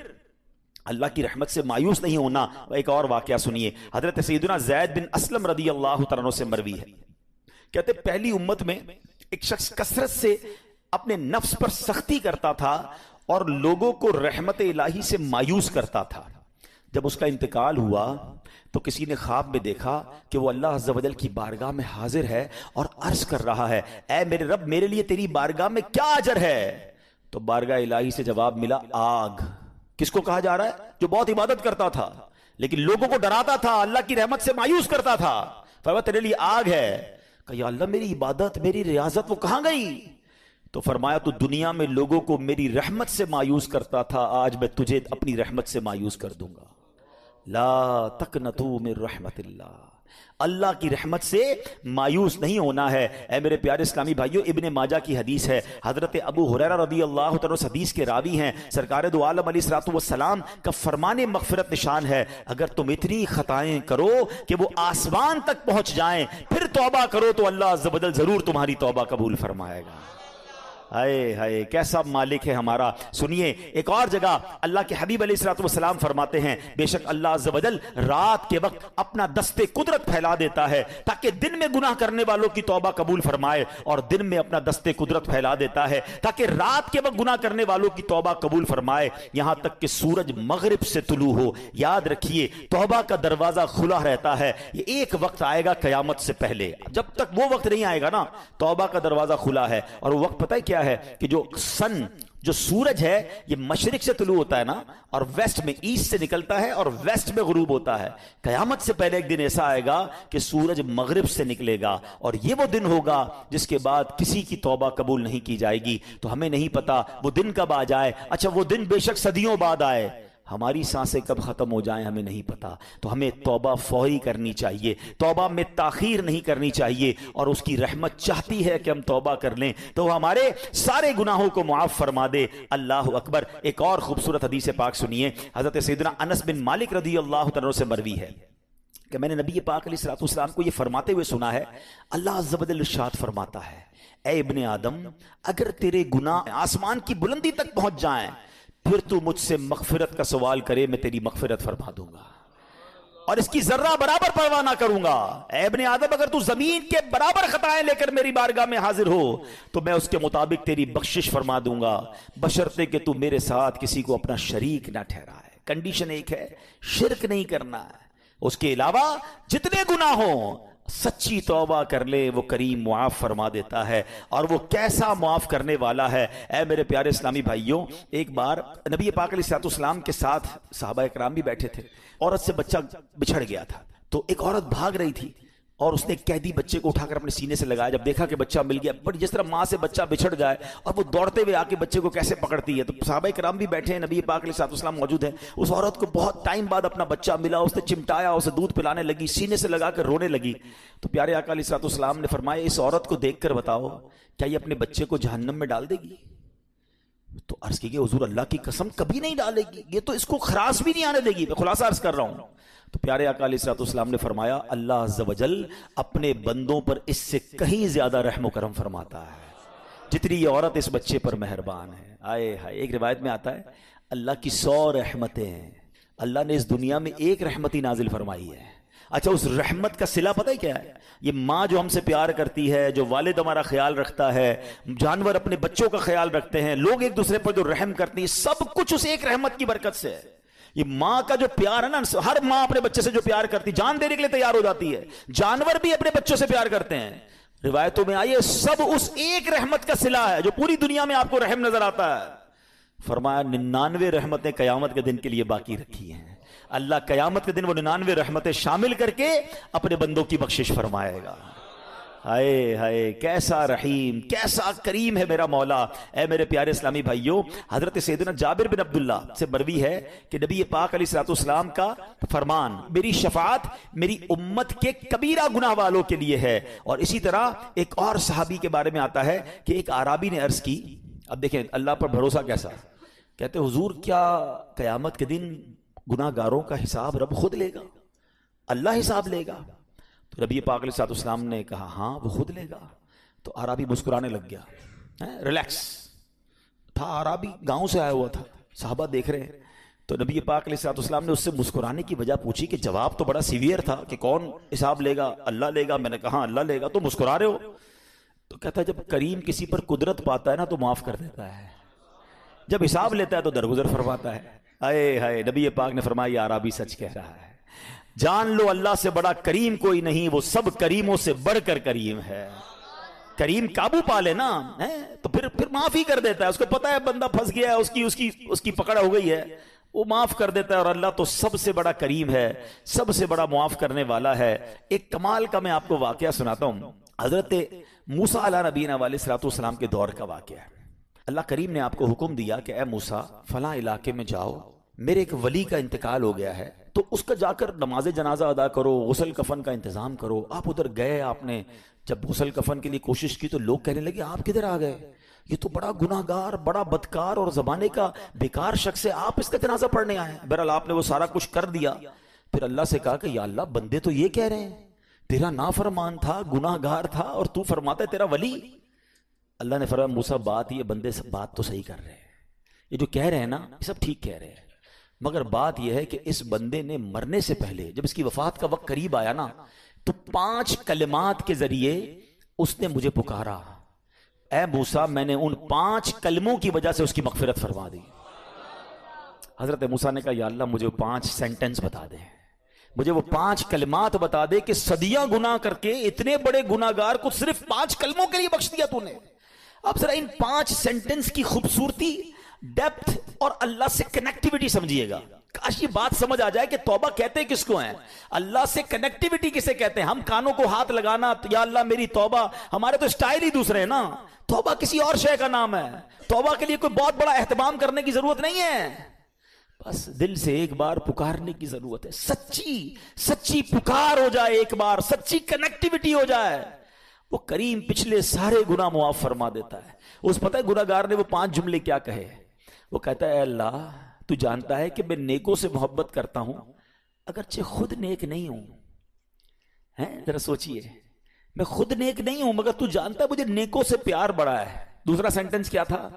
اللہ کی رحمت سے مایوس نہیں ہونا. ایک اور واقعہ سنیے. حضرت سیدنا زید بن اسلم رضی اللہ تعالیٰ عنہ سے مروی ہے. کہتے پہلی امت میں ایک شخص کثرت سے اپنے نفس پر سختی کرتا تھا اور لوگوں کو رحمت الہی سے مایوس کرتا تھا. جب اس کا انتقال ہوا تو کسی نے خواب میں دیکھا کہ وہ اللہ عز و جل کی بارگاہ میں حاضر ہے اور عرض کر رہا ہے اے میرے رب میرے لیے تیری بارگاہ میں کیا اجر ہے؟ تو بارگاہ الہی سے جواب ملا آگ. کس کو کہا جا رہا ہے؟ جو بہت عبادت کرتا تھا لیکن لوگوں کو ڈراتا تھا، اللہ کی رحمت سے مایوس کرتا تھا. فرمایا تیرے لیے آگ ہے. کہ یا اللہ میری عبادت میری ریاضت وہ کہاں گئی؟ تو فرمایا تو دنیا میں لوگوں کو میری رحمت سے مایوس کرتا تھا، آج میں تجھے اپنی رحمت سے مایوس کر دوں گا. لا تقنطوا من رحمت اللہ. اللہ کی رحمت سے مایوس نہیں ہونا ہے. اے میرے پیارے اسلامی بھائیوں، ابن ماجہ کی حدیث ہے. حضرت ابو ہریرہ رضی اللہ تعالیٰ اس حدیث کے راوی ہیں. سرکار دو عالم علیہ الصلوۃ والسلام کا فرمان مغفرت نشان ہے اگر تم اتنی خطائیں کرو کہ وہ آسمان تک پہنچ جائیں پھر توبہ کرو تو اللہ عز و جل ضرور تمہاری توبہ قبول فرمائے گا. ہائے ہائے کیسا مالک ہے ہمارا. سنیے ایک اور جگہ اللہ کے حبیب علیہ الصلوۃ والسلام فرماتے ہیں بے شک اللہ عز و جل رات کے وقت اپنا دست قدرت پھیلا دیتا ہے تاکہ دن میں گناہ کرنے والوں کی توبہ قبول فرمائے, اور دن میں اپنا دست قدرت پھیلا دیتا ہے تاکہ رات کے وقت گناہ کرنے والوں کی توبہ قبول فرمائے, یہاں تک کہ سورج مغرب سے طلوع ہو. یاد رکھیے توبہ کا دروازہ کھلا رہتا ہے. یہ ایک وقت آئے گا قیامت سے پہلے, جب تک وہ وقت نہیں آئے گا نا توبہ کا دروازہ کھلا ہے. اور وہ وقت پتہ ہے کیا ہے کہ جو سورج ہے یہ مشرق سے طلوع ہوتا ہے نا, اور ویسٹ میں ایسٹ سے نکلتا ہے اور ویسٹ میں غروب ہوتا ہے. قیامت سے پہلے ایک دن ایسا آئے گا کہ سورج مغرب سے نکلے گا, اور یہ وہ دن ہوگا جس کے بعد کسی کی توبہ قبول نہیں کی جائے گی. تو ہمیں نہیں پتا وہ دن کب آ جائے. اچھا وہ دن بے شک صدیوں بعد آئے, ہماری سانسیں کب ختم ہو جائیں ہمیں نہیں پتا. تو ہمیں توبہ فوری کرنی چاہیے, توبہ میں تاخیر نہیں کرنی چاہیے, اور اس کی رحمت چاہتی ہے کہ ہم توبہ کر لیں تو وہ ہمارے سارے گناہوں کو معاف فرما دے. اللہ اکبر. ایک اور خوبصورت حدیث پاک سنیے, حضرت سیدنا انس بن مالک رضی اللہ تعالیٰ سے مروی ہے کہ میں نے نبی پاک علیہ الصلوۃ والسلام کو یہ فرماتے ہوئے سنا ہے. اللہ عز و جل ارشاد فرماتا ہے اے ابن آدم اگر تیرے گناہ آسمان کی بلندی تک پہنچ جائیں پھر تو مجھ سے مغفرت کا سوال کرے میں تیری مغفرت فرما دوں گا, اور اس کی ذرہ برابر پرواہ نہ کروں گا. اے ابن آدم اگر تو زمین کے برابر خطائیں لے کر میری بارگاہ میں حاضر ہو تو میں اس کے مطابق تیری بخشش فرما دوں گا, بشرطے کہ تو میرے ساتھ کسی کو اپنا شریک نہ ٹھہرائے. کنڈیشن ایک ہے, شرک نہیں کرنا ہے. اس کے علاوہ جتنے گناہ ہوں سچی توبہ کر لے وہ کریم معاف فرما دیتا ہے. اور وہ کیسا معاف کرنے والا ہے. اے میرے پیارے اسلامی بھائیوں, ایک بار نبی پاک علیہ الصلوۃ والسلام کے ساتھ صحابہ اکرام بھی بیٹھے تھے. عورت سے بچہ بچھڑ گیا تھا تو ایک عورت بھاگ رہی تھی اور اس نے ایک قیدی بچے کو اٹھا کر اپنے سینے سے لگایا. جب دیکھا کہ بچہ مل گیا, بٹ جس طرح ماں سے بچہ بچھڑ جائے اور وہ دوڑتے ہوئے آ کے بچے کو کیسے پکڑتی ہے, تو صحابہ کرام بھی بیٹھے ہیں, نبی پاک علیہ الصلوۃ والسلام موجود ہیں. اس عورت کو بہت ٹائم بعد اپنا بچہ ملا, اس نے چمٹایا, اسے دودھ پلانے لگی, سینے سے لگا کر رونے لگی. تو پیارے آقا علیہ الصلوۃ والسلام نے فرمایا اس عورت کو دیکھ کر بتاؤ کیا یہ اپنے بچے کو جہنم میں ڈال دے گی؟ تو عرض کی حضور اللہ کی قسم کبھی نہیں ڈالے گی, یہ تو اس کو خراش بھی نہیں آنے دے گی. میں خلاصہ عرض کر رہا ہوں. تو پیارے آقا علیہ الصلوۃ والسلام نے فرمایا اللہ عز و جل اپنے بندوں پر اس سے کہیں زیادہ رحم و کرم فرماتا ہے جتنی یہ عورت اس بچے پر مہربان ہے. آئے ہائے. ایک روایت میں آتا ہے اللہ کی 100 رحمتیں ہیں, اللہ نے اس دنیا میں ایک رحمت ہی نازل فرمائی ہے. اچھا اس رحمت کا صلہ پتہ ہے کیا ہے؟ یہ ماں جو ہم سے پیار کرتی ہے, جو والد ہمارا خیال رکھتا ہے, جانور اپنے بچوں کا خیال رکھتے ہیں, لوگ ایک دوسرے پر جو رحم کرتے ہیں, سب کچھ اس ایک رحمت کی برکت سے ہے. یہ ماں کا جو پیار ہے نا, ہر ماں اپنے بچے سے جو پیار کرتی جان دینے کے لیے تیار ہو جاتی ہے. جانور بھی اپنے بچوں سے پیار کرتے ہیں. روایتوں میں آئیے سب اس ایک رحمت کا صلہ ہے جو پوری دنیا میں آپ کو رحم نظر آتا ہے. فرمایا 99 رحمتیں قیامت کے دن کے لیے باقی رکھی ہیں. اللہ قیامت کے دن وہ 99 رحمتیں شامل کر کے اپنے بندوں کی بخشش فرمائے گا. ہائے ہائے کیسا رحیم کیسا کریم ہے میرا مولا. اے میرے پیارے اسلامی بھائیوں, حضرت سیدنا جابر بن عبداللہ سے مروی ہے کہ نبی پاک علیہ الصلوۃ والسلام کا فرمان میری شفاعت میری امت کے کبیرہ گناہ والوں کے لیے ہے. اور اسی طرح ایک اور صحابی کے بارے میں آتا ہے کہ ایک اعرابی نے عرض کی, اب دیکھیں اللہ پر بھروسہ کیسا, کہتے حضور کیا قیامت کے دن گناہ گاروں کا حساب رب خود لے گا, اللہ حساب لے گا؟ تو نبی پاک علیہ الصلوۃ والسلام نے کہا ہاں وہ خود لے گا. تو عربی مسکرانے لگ گیا, ریلیکس تھا, عربی گاؤں سے آیا ہوا تھا, صحابہ دیکھ رہے ہیں. تو نبی پاک علیہ الصلوۃ والسلام نے اس سے مسکرانے کی وجہ پوچھی کہ جواب تو بڑا سیویئر تھا کہ کون حساب لے گا, اللہ لے گا. میں نے کہا اللہ لے گا. تو مسکرا رہے ہو؟ تو کہتا ہے جب کریم کسی پر قدرت پاتا ہے نا تو معاف کر دیتا ہے, جب حساب لیتا ہے تو درگزر فرماتا ہے. اے ہائے نبی پاک نے فرمایا یہ عربی سچ کہہ رہا ہے. جان لو اللہ سے بڑا کریم کوئی نہیں, وہ سب کریموں سے بڑھ کر کریم ہے. کریم قابو پا لے نا تو پھر معاف ہی کر دیتا ہے. اس کو پتا ہے بندہ پھنس گیا ہے, اس کی پکڑ ہو گئی ہے, وہ معاف کر دیتا ہے. اور اللہ تو سب سے بڑا کریم ہے, سب سے بڑا معاف کرنے والا ہے. ایک کمال کا میں آپ کو واقعہ سناتا ہوں. حضرت موسیٰ علیہ نبینا علیہ الصلوۃ والسلام کے دور کا واقعہ ہے. اللہ کریم نے آپ کو حکم دیا کہ اے موسیٰ فلاں علاقے میں جاؤ, میرے ایک ولی کا انتقال ہو گیا ہے, تو اس کا جا کر نماز جنازہ ادا کرو, غسل کفن کا انتظام کرو. آپ ادھر گئے, آپ نے جب غسل کفن کے لیے کوشش کی تو لوگ کہنے لگے آپ کدھر آ گئے, یہ تو بڑا گناہ گار بڑا بدکار اور زمانے کا بیکار شخص ہے, آپ اس کا جنازہ پڑھنے آئے ہیں. بہرحال آپ نے وہ سارا کچھ کر دیا. پھر اللہ سے کہا کہ یا اللہ بندے تو یہ کہہ رہے ہیں تیرا نافرمان تھا, گناہ گار تھا, اور تو فرماتا ہے تیرا ولی. اللہ نے فرمایا موسیٰ بات یہ بندے سے بات تو صحیح کر رہے ہیں، یہ جو کہہ رہے ہیں نا یہ سب ٹھیک کہہ رہے ہیں، مگر بات یہ ہے کہ اس بندے نے مرنے سے پہلے جب اس کی وفات کا وقت قریب آیا نا تو 5 کلمات کے ذریعے اس نے مجھے پکارا، اے موسیٰ میں نے ان 5 کلموں کی وجہ سے اس کی مغفرت فرما دی۔ حضرت موسیٰ نے کہا یا اللہ مجھے 5 سینٹنس بتا دے، مجھے وہ 5 کلمات بتا دے کہ صدیاں گناہ کر کے اتنے بڑے گناہگار کو صرف 5 کلموں کے لیے بخش دیا تو نے۔ اب ذرا ان 5 سینٹنس کی خوبصورتی، ڈیپتھ اور اللہ سے کنیکٹیوٹی سمجھیے گا۔ کاش یہ بات سمجھ آ جائے کہ توبہ کہتے کس کو ہیں، اللہ سے کنیکٹیوٹی کسے کہتے ہیں۔ ہم کانوں کو ہاتھ لگانا یا اللہ میری توبہ، ہمارے تو سٹائل ہی دوسرے ہیں نا۔ توبہ کسی اور شے کا نام ہے، توبہ کے لیے کوئی بہت بڑا اہتمام کرنے کی ضرورت نہیں ہے، بس دل سے ایک بار پکارنے کی ضرورت ہے، سچی پکار ہو جائے، ایک بار سچی کنیکٹیوٹی ہو جائے، وہ کریم پچھلے سارے گناہ معاف فرما دیتا ہے۔ اس پتہ ہے گناہگار نے وہ 5 جملے کیا کہے؟ وہ کہتا ہے اے اللہ تو جانتا ہے کہ میں نیکوں سے محبت کرتا ہوں اگرچہ خود نیک نہیں ہوں، ذرا سوچئے، میں خود نیک نہیں ہوں مگر تو جانتا ہے مجھے نیکوں سے پیار بڑا ہے۔ دوسرا سینٹنس کیا تھا؟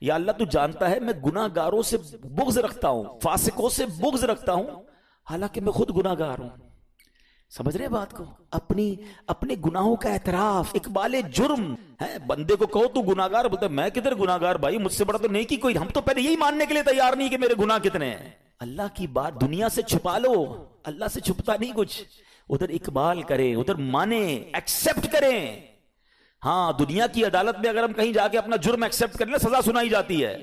یا اللہ تو جانتا ہے میں گناہگاروں سے بغض رکھتا ہوں، فاسقوں سے بغض رکھتا ہوں حالانکہ میں خود گناہگار ہوں۔ سمجھ رہے بات کو؟ اپنے گناہوں کا اعتراف، اقبال جرم ہے۔ بندے کو کہو تو گناہگار، بولتا ہے میں کدھر گناہگار بھائی، مجھ سے بڑا تو نیکی کوئی، ہم تو پہلے یہی ماننے کے لیے تیار نہیں کہ میرے گناہ کتنے ہیں۔ اللہ کی بات دنیا سے چھپا لو، اللہ سے چھپتا نہیں کچھ، ادھر اقبال کریں، ادھر مانیں، ایکسپٹ کریں۔ ہاں دنیا کی عدالت میں اگر ہم کہیں جا کے اپنا جرم ایکسپٹ کر لیں سزا سنائی جاتی ہے۔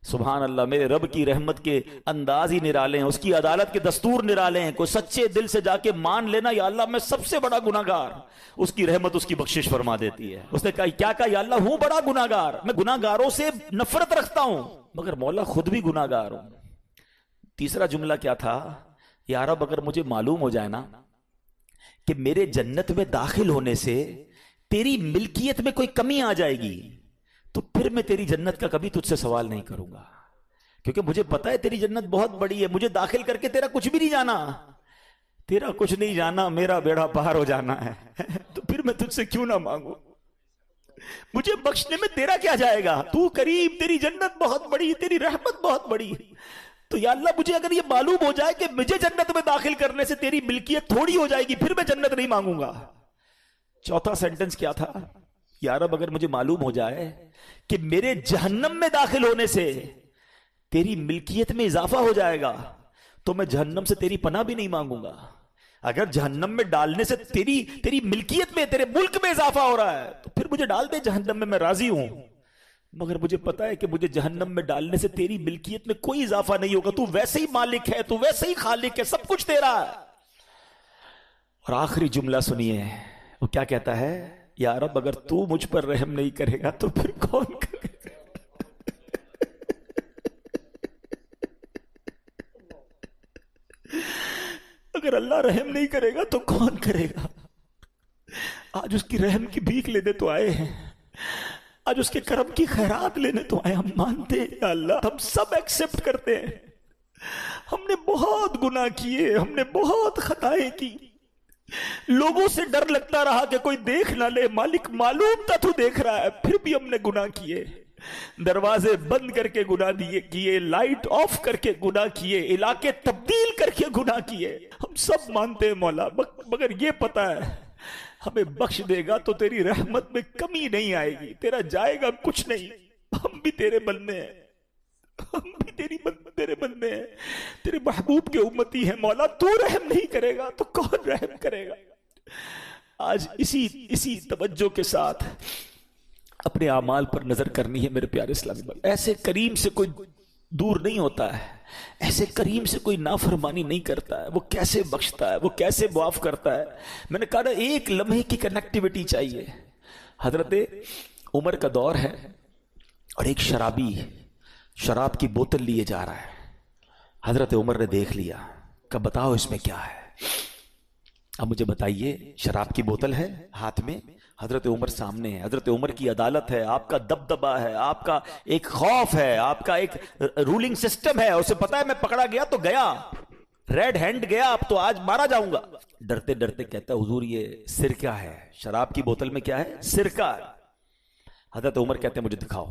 سبحان اللہ، میرے رب کی رحمت کے انداز ہی نرالے ہیں، اس کی عدالت کے دستور نرالے ہیں۔ کوئی سچے دل سے جا کے مان لینا یا اللہ میں سب سے بڑا گناہگار، اس کی رحمت اس کی بخشش فرما دیتی ہے۔ اس نے کہا کیا کہا؟ یا اللہ ہوں بڑا گناہگار، میں گناہگاروں سے نفرت رکھتا ہوں مگر مولا خود بھی گناہگار ہوں۔ تیسرا جملہ کیا تھا؟ یا رب اگر مجھے معلوم ہو جائے نا کہ میرے جنت میں داخل ہونے سے تیری ملکیت میں کوئی کمی آ جائے گی تو پھر میں تیری جنت کا کبھی تجھ سے سوال نہیں کروں گا، کیونکہ مجھے پتا ہے تیری جنت بہت بڑی ہے، مجھے داخل کر کے تیرا کچھ بھی نہیں جانا، تیرا کچھ نہیں جانا، میرا بیڑا پار ہو جانا ہے تو پھر میں تجھ سے کیوں نہ مانگوں، مجھے بخشنے میں تیرا کیا جائے گا، تو کریم، تیری جنت بہت بڑی، تیری رحمت بہت بڑی، تو یا اللہ مجھے اگر یہ معلوم ہو جائے کہ مجھے جنت میں داخل کرنے سے تیری ملکیت تھوڑی ہو جائے گی پھر میں جنت نہیں مانگوں گا۔ چوتھا سینٹنس کیا تھا؟ یا رب اگر مجھے معلوم ہو جائے کہ میرے جہنم میں داخل ہونے سے تیری ملکیت میں اضافہ ہو جائے گا تو میں جہنم سے تیری پناہ بھی نہیں مانگوں گا۔ اگر جہنم میں ڈالنے سے تیری ملکیت میں، تیرے ملک میں اضافہ ہو رہا ہے تو پھر مجھے ڈال دے جہنم میں راضی ہوں، مگر مجھے پتا ہے کہ مجھے جہنم میں ڈالنے سے تیری ملکیت میں کوئی اضافہ نہیں ہوگا، تو ویسے ہی مالک ہے، تو ویسے ہی خالق ہے، سب کچھ تیرا ہے۔ اور آخری جملہ سنیے، وہ کیا کہتا ہے؟ یا رب اگر تو مجھ پر رحم نہیں کرے گا تو پھر کون کرے گا؟ اگر اللہ رحم نہیں کرے گا تو کون کرے گا؟ آج اس کی رحم کی بھیک لینے تو آئے ہیں، آج اس کے کرم کی خیرات لینے تو آئے، ہم مانتے ہیں یا اللہ، ہم سب ایکسپٹ کرتے ہیں، ہم نے بہت گناہ کیے، ہم نے بہت خطائیں کی، لوگوں سے ڈر لگتا رہا کہ کوئی دیکھ نہ لے، مالک معلوم تھا تو دیکھ رہا ہے، پھر بھی ہم نے گناہ کیے، دروازے بند کر کے گناہ کیے، لائٹ آف کر کے گناہ کیے، علاقے تبدیل کر کے گناہ کیے، ہم سب مانتے ہیں مولا، مگر یہ پتا ہے ہمیں بخش دے گا تو تیری رحمت میں کمی نہیں آئے گی، تیرا جائے گا کچھ نہیں، ہم بھی تیرے بندے ہیں، ہم بھی تیرے بندے ہیں، تیرے محبوب کے امتی ہیں مولا، تو رحم نہیں کرے گا تو کون رحم کرے گا؟ آج اسی توجہ کے ساتھ اپنے اعمال پر نظر کرنی ہے میرے پیارے اسلامی بھائی۔ ایسے کریم سے کوئی دور نہیں ہوتا ہے، ایسے کریم سے کوئی نافرمانی نہیں کرتا ہے، وہ کیسے بخشتا ہے، وہ کیسے معاف کرتا ہے۔ میں نے کہا نا ایک لمحے کی کنیکٹیوٹی چاہیے۔ حضرت عمر کا دور ہے اور ایک شرابی شراب کی بوتل لیے جا رہا ہے، حضرت عمر نے دیکھ لیا، کہا بتاؤ اس میں کیا ہے؟ اب مجھے بتائیے، شراب کی بوتل ہے ہاتھ میں، حضرت عمر سامنے ہے، حضرت عمر کی عدالت ہے، آپ کا دبدبہ ہے، آپ کا ایک خوف ہے، آپ کا ایک رولنگ سسٹم ہے، اسے پتا ہے میں پکڑا گیا تو گیا، ریڈ ہینڈ گیا، اب تو آج مارا جاؤں گا۔ ڈرتے ڈرتے کہتا ہے حضور یہ سرکہ ہے، شراب کی بوتل میں کیا ہے؟ سرکہ ہے۔ حضرت عمر کہتے ہیں مجھے دکھاؤ.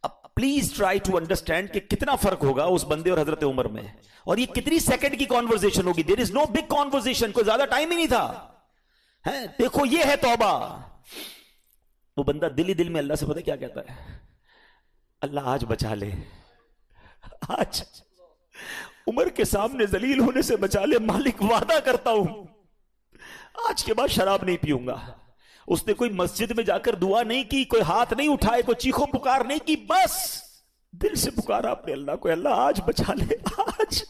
اب پلیز ٹرائی ٹو انڈرسٹینڈ کہ کتنا فرق ہوگا اس بندے اور حضرت عمر میں, اور یہ کتنی سیکنڈ کی کانورزیشن ہوگی. دیر از نو بگ کانورزیشن, کوئی زیادہ ٹائم ہی نہیں تھا. دیکھو یہ ہے توبہ. وہ بندہ دل ہی دل میں اللہ سے پتہ کیا کہتا ہے, اللہ آج بچا لے, آج عمر کے سامنے ذلیل ہونے سے بچا لے, مالک وعدہ کرتا ہوں آج کے بعد شراب نہیں پیوں گا. اس نے کوئی مسجد میں جا کر دعا نہیں کی, کوئی ہاتھ نہیں اٹھائے, کوئی چیخو پکار نہیں کی, بس دل سے پکارا اپنے اللہ کو, اللہ آج بچا لے, آج.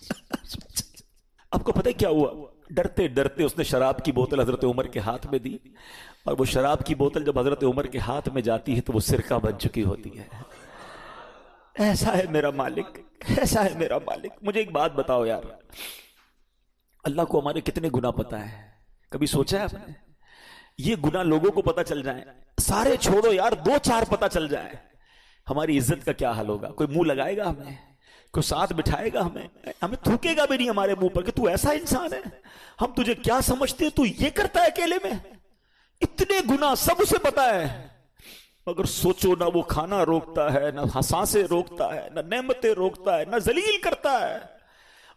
آپ کو پتہ کیا ہوا؟ ڈرتے ڈرتے اس نے شراب کی بوتل حضرت عمر کے ہاتھ میں دی, اور وہ شراب کی بوتل جب حضرت عمر کے ہاتھ میں جاتی ہے تو وہ سرکہ بن چکی ہوتی ہے. ایسا ہے میرا مالک, ایسا ہے میرا مالک. مجھے ایک بات بتاؤ یار, اللہ کو ہمارے کتنے گناہ پتہ ہے؟ کبھی سوچا ہے آپ نے؟ یہ گناہ لوگوں کو پتہ چل جائیں, سارے چھوڑو یار, 2-4 پتہ چل جائے, ہماری عزت کا کیا حال ہوگا؟ کوئی منہ لگائے گا ہمیں؟ کوئی ساتھ بٹھائے گا ہمیں؟ ہمیں تھوکے گا بھی نہیں ہمارے منہ پر کہ تو ایسا انسان ہے, ہم تجھے کیا سمجھتے ہیں, تو یہ کرتا ہے اکیلے میں. اتنے گناہ سب اسے پتا ہے, مگر سوچو نہ وہ کھانا روکتا ہے, نہ سانسیں روکتا ہے, نہ نعمتیں روکتا ہے, نہ ذلیل کرتا ہے.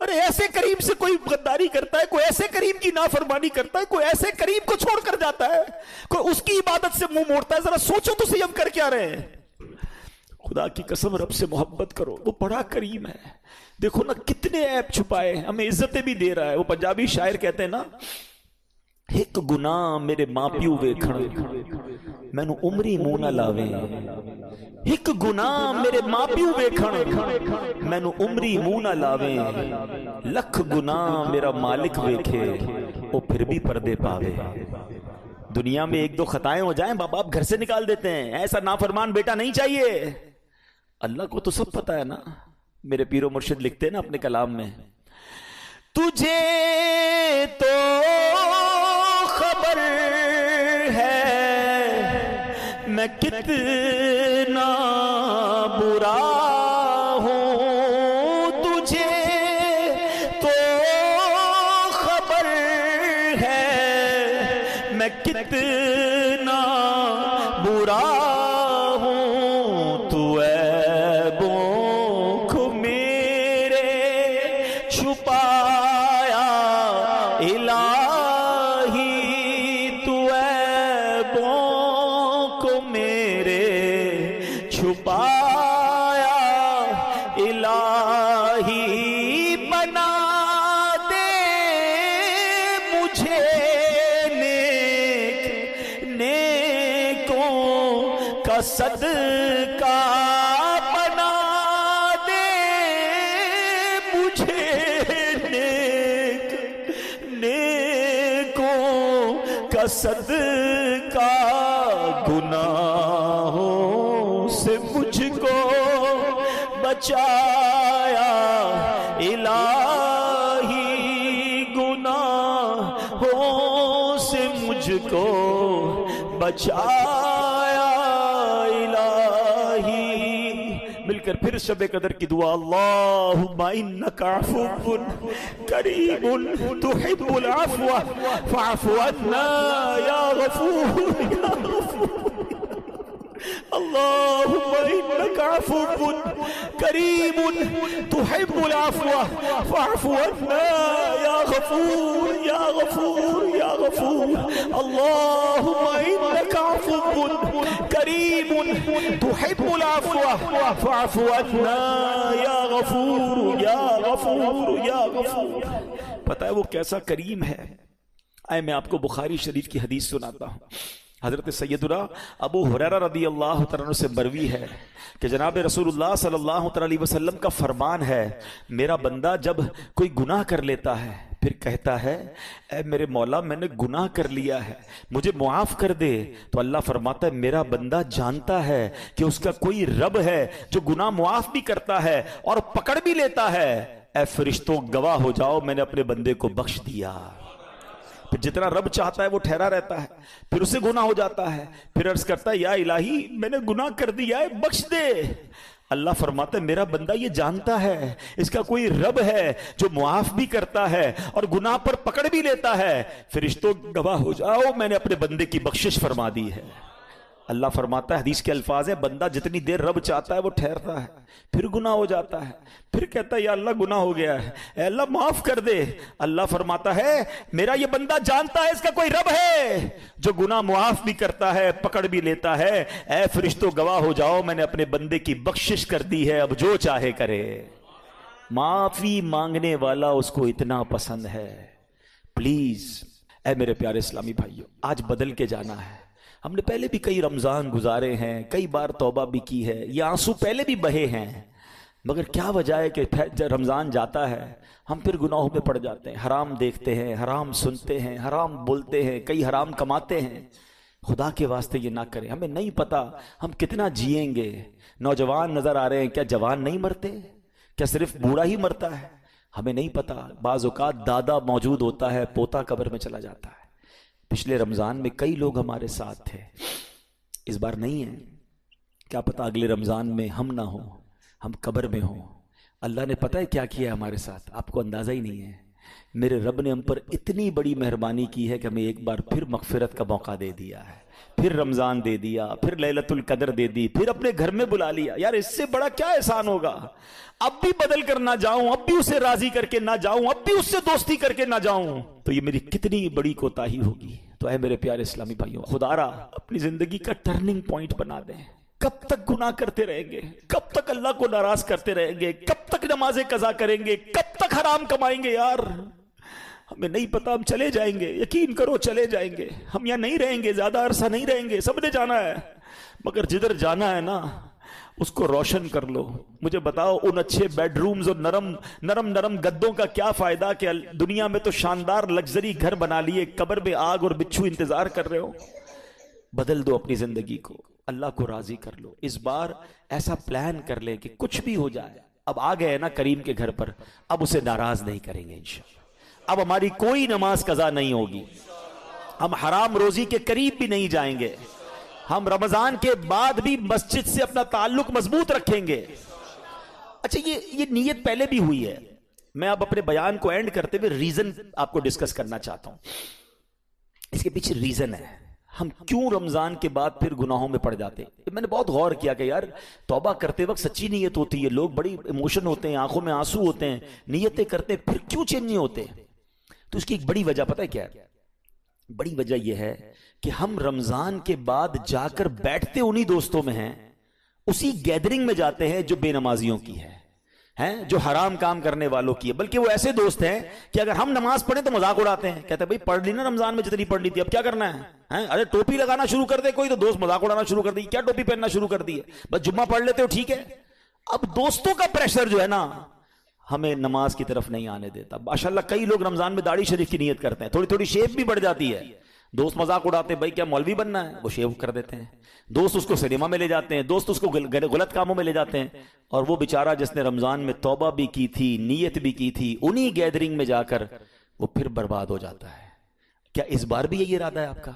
ارے ایسے کریم سے کوئی غداری کرتا ہے, کوئی ایسے کریم کی نافرمانی کرتا ہے, کوئی ایسے کریم کو چھوڑ کر جاتا ہے, کوئی اس کی عبادت سے منہ موڑتا ہے. ذرا سوچو تو صحیح ہم کر کیا رہے ہیں. خدا کی قسم رب سے محبت کرو, وہ بڑا کریم ہے. دیکھو نا کتنے عیب چھپائے, ہمیں عزتیں بھی دے رہا ہے. وہ پنجابی شاعر کہتے ہیں نا, ایک گناہ میرے ماں پیو ویکھن مینوں عمری منہ نہ لاویں, ایک گناہ میرے ماں پیو ویکھن مینوں عمری منہ نہ لاویں, لکھ گناہ میرا مالک ویکھے وہ پھر بھی پردے پاوے. دنیا میں 1-2 خطائیں ہو جائیں باپ باپ گھر سے نکال دیتے ہیں, ایسا نافرمان بیٹا نہیں چاہیے. اللہ کو تو سب پتا ہے نا. میرے پیر و مرشد لکھتے ہیں نا اپنے کلام میں, تجھے تو خبر ہے میں کتنا برا ہوں, تجھے تو خبر ہے میں کتنا برا ہوں, تو عیبوں کو میرے چھپایا الہی, تو عیبوں کو میرے چھپایا الہی, بنا دے مجھے نیک نیکوں کا صدقہ, بنا دے مجھے نیک نیکوں کا صدقہ, گناہوں سے مجھ کو بچایا الہی, گناہوں سے مجھ کو بچایا الہی. مل کر پھر شب قدر کی دعا, اللہم انک عفو کریم تحب العفو فاعف عنا یا غفور یا غفور. اللہم انک عفو کریم تحب العفو فاعف عنا یا غفور یا غفور یا غفور. اللہم انک عفو کریم تحب العفو فاعف عنا یا غفور یا غفور یا غفور. پتہ ہے وہ کیسا کریم ہے؟ آئے میں آپ کو بخاری شریف کی حدیث سناتا ہوں. حضرت سیدنا ابو ہریرہ رضی اللہ تعالیٰ عنہ سے مروی ہے کہ جناب رسول اللہ صلی اللہ علیہ وسلم کا فرمان ہے, میرا بندہ جب کوئی گناہ کر لیتا ہے پھر کہتا ہے اے میرے مولا میں نے گناہ کر لیا ہے مجھے معاف کر دے, تو اللہ فرماتا ہے میرا بندہ جانتا ہے کہ اس کا کوئی رب ہے جو گناہ معاف بھی کرتا ہے اور پکڑ بھی لیتا ہے. اے فرشتوں گواہ ہو جاؤ میں نے اپنے بندے کو بخش دیا. پھر جتنا رب چاہتا ہے وہ ٹھہرا رہتا ہے, پھر اسے گناہ ہو جاتا ہے, پھر عرض کرتا ہے یا الہی میں نے گناہ کر دیا ہے بخش دے. اللہ فرماتا ہے میرا بندہ یہ جانتا ہے اس کا کوئی رب ہے جو معاف بھی کرتا ہے اور گناہ پر پکڑ بھی لیتا ہے. فرشتوں گواہ ہو جاؤ میں نے اپنے بندے کی بخشش فرما دی ہے. اللہ فرماتا ہے، حدیث کے الفاظ ہیں، بندہ جتنی دیر رب چاہتا ہے وہ ٹھہرتا ہے، پھر گناہ ہو جاتا ہے، پھر کہتا ہے یا اللہ گناہ ہو گیا ہے، اے اللہ معاف کر دے۔ اللہ فرماتا ہے میرا یہ بندہ جانتا ہے اس کا کوئی رب ہے جو گناہ معاف بھی کرتا ہے، پکڑ بھی لیتا ہے۔ اے فرشتوں گواہ ہو جاؤ، میں نے اپنے بندے کی بخشش کر دی ہے، اب جو چاہے کرے۔ معافی مانگنے والا اس کو اتنا پسند ہے۔ پلیز اے میرے پیارے اسلامی بھائیوں، آج بدل کے جانا ہے۔ ہم نے پہلے بھی کئی رمضان گزارے ہیں، کئی بار توبہ بھی کی ہے، یہ آنسو پہلے بھی بہے ہیں، مگر کیا وجہ ہے کہ جب رمضان جاتا ہے ہم پھر گناہوں میں پڑ جاتے ہیں، حرام دیکھتے ہیں، حرام سنتے ہیں، حرام بولتے ہیں، کئی حرام کماتے ہیں۔ خدا کے واسطے یہ نہ کریں، ہمیں نہیں پتا ہم کتنا جئیں گے۔ نوجوان نظر آ رہے ہیں، کیا جوان نہیں مرتے؟ کیا صرف بوڑھا ہی مرتا ہے؟ ہمیں نہیں پتا، بعض اوقات دادا موجود ہوتا ہے، پوتا قبر میں چلا جاتا ہے۔ پچھلے رمضان میں کئی لوگ ہمارے ساتھ تھے، اس بار نہیں ہے، کیا پتا اگلے رمضان میں ہم نہ ہوں، ہم قبر میں ہوں۔ اللہ نے پتہ ہے کیا کیا ہے ہمارے ساتھ، آپ کو اندازہ ہی نہیں ہے۔ میرے رب نے ہم پر اتنی بڑی مہربانی کی ہے کہ ہمیں ایک بار پھر مغفرت کا موقع دے دیا ہے، پھر رمضان دے دیا، پھر لیلۃ القدر دے دی، پھر اپنے گھر میں بلا لیا۔ یار اس سے بڑا کیا احسان ہوگا؟ اب بھی بدل کر نہ جاؤں، اب بھی اسے راضی کر کے نہ جاؤں، اب بھی اس سے دوستی کر کے نہ جاؤں، تو یہ میری کتنی بڑی کوتاہی ہوگی۔ تو اے میرے پیارے اسلامی بھائیوں، خدا را اپنی زندگی کا ٹرننگ پوائنٹ بنا دیں۔ کب تک گناہ کرتے رہیں گے؟ کب تک اللہ کو ناراض کرتے رہیں گے؟ کب تک نمازیں قضا کریں گے؟ کب تک حرام کمائیں گے؟ یار ہمیں نہیں پتا، ہم چلے جائیں گے، یقین کرو چلے جائیں گے، ہم یہاں نہیں رہیں گے، زیادہ عرصہ نہیں رہیں گے، سب نے جانا ہے، مگر جدھر جانا ہے نا اس کو روشن کر لو۔ مجھے بتاؤ ان اچھے بیڈ رومز اور نرم گدوں کا کیا فائدہ کہ دنیا میں تو شاندار لگژری گھر بنا لیے، قبر میں آگ اور بچھو انتظار کر رہے ہو۔ بدل دو اپنی زندگی کو، اللہ کو راضی کر لو۔ اس بار ایسا پلان کر لے کہ کچھ بھی ہو جائے، اب آ گئے نا کریم کے گھر پر، اب اسے ناراض نہیں کریں گے انشاءاللہ۔ اب ہماری کوئی نماز قضا نہیں ہوگی، ہم حرام روزی کے قریب بھی نہیں جائیں گے، ہم رمضان کے بعد بھی مسجد سے اپنا تعلق مضبوط رکھیں گے۔ اچھا یہ نیت پہلے بھی ہوئی ہے، میں اب اپنے بیان کو اینڈ کرتے ہوئے ریزن آپ کو ڈسکس کرنا چاہتا ہوں۔ اس کے پیچھے ریزن ہے ہم کیوں رمضان کے بعد پھر گناہوں میں پڑ جاتے ہیں۔ میں نے بہت غور کیا کہ یار توبہ کرتے وقت سچی نیت ہوتی ہے، لوگ بڑی ایموشن ہوتے ہیں، آنکھوں میں آنسو ہوتے ہیں، نیتیں کرتے ہیں، پھر کیوں چینج نہیں ہوتے؟ تو اس کی ایک بڑی وجہ پتہ ہے کیا ہے؟ بڑی وجہ یہ ہے کہ ہم رمضان کے بعد جا کر بیٹھتے انہی دوستوں میں ہیں، اسی گیدرنگ میں جاتے ہیں جو بے نمازیوں کی ہے، جو حرام کام کرنے والوں کی ہے، بلکہ وہ ایسے دوست ہیں کہ اگر ہم نماز پڑھیں تو مذاق اڑاتے ہیں، کہتے ہیں بھائی پڑھ لی نا رمضان میں جتنی پڑھ لی تھی، اب کیا کرنا ہے؟ ارے ٹوپی لگانا شروع کر دے کوئی تو دوست مذاق اڑانا شروع کر دی، کیا ٹوپی پہننا شروع کر دی ہے، بس جمعہ پڑھ لیتے ہو ٹھیک ہے۔ اب دوستوں کا پریشر جو ہے نا ہمیں نماز کی طرف نہیں آنے دیتا۔ ماشاءاللہ کئی لوگ رمضان میں داڑھی شریف کی نیت کرتے ہیں، تھوڑی تھوڑی شیپ بھی بڑھ جاتی ہے، دوست مذاق اڑاتے ہیں بھائی کیا مولوی بننا ہے، وہ شیو کر دیتے ہیں، دوست اس کو سنیما میں لے جاتے ہیں، دوست اس کو غلط کاموں میں لے جاتے ہیں، اور وہ بیچارہ جس نے رمضان میں توبہ بھی کی تھی، نیت بھی کی تھی، انہی گیدرنگ میں جا کر وہ پھر برباد ہو جاتا ہے۔ کیا اس بار بھی یہی ارادہ ہے آپ کا؟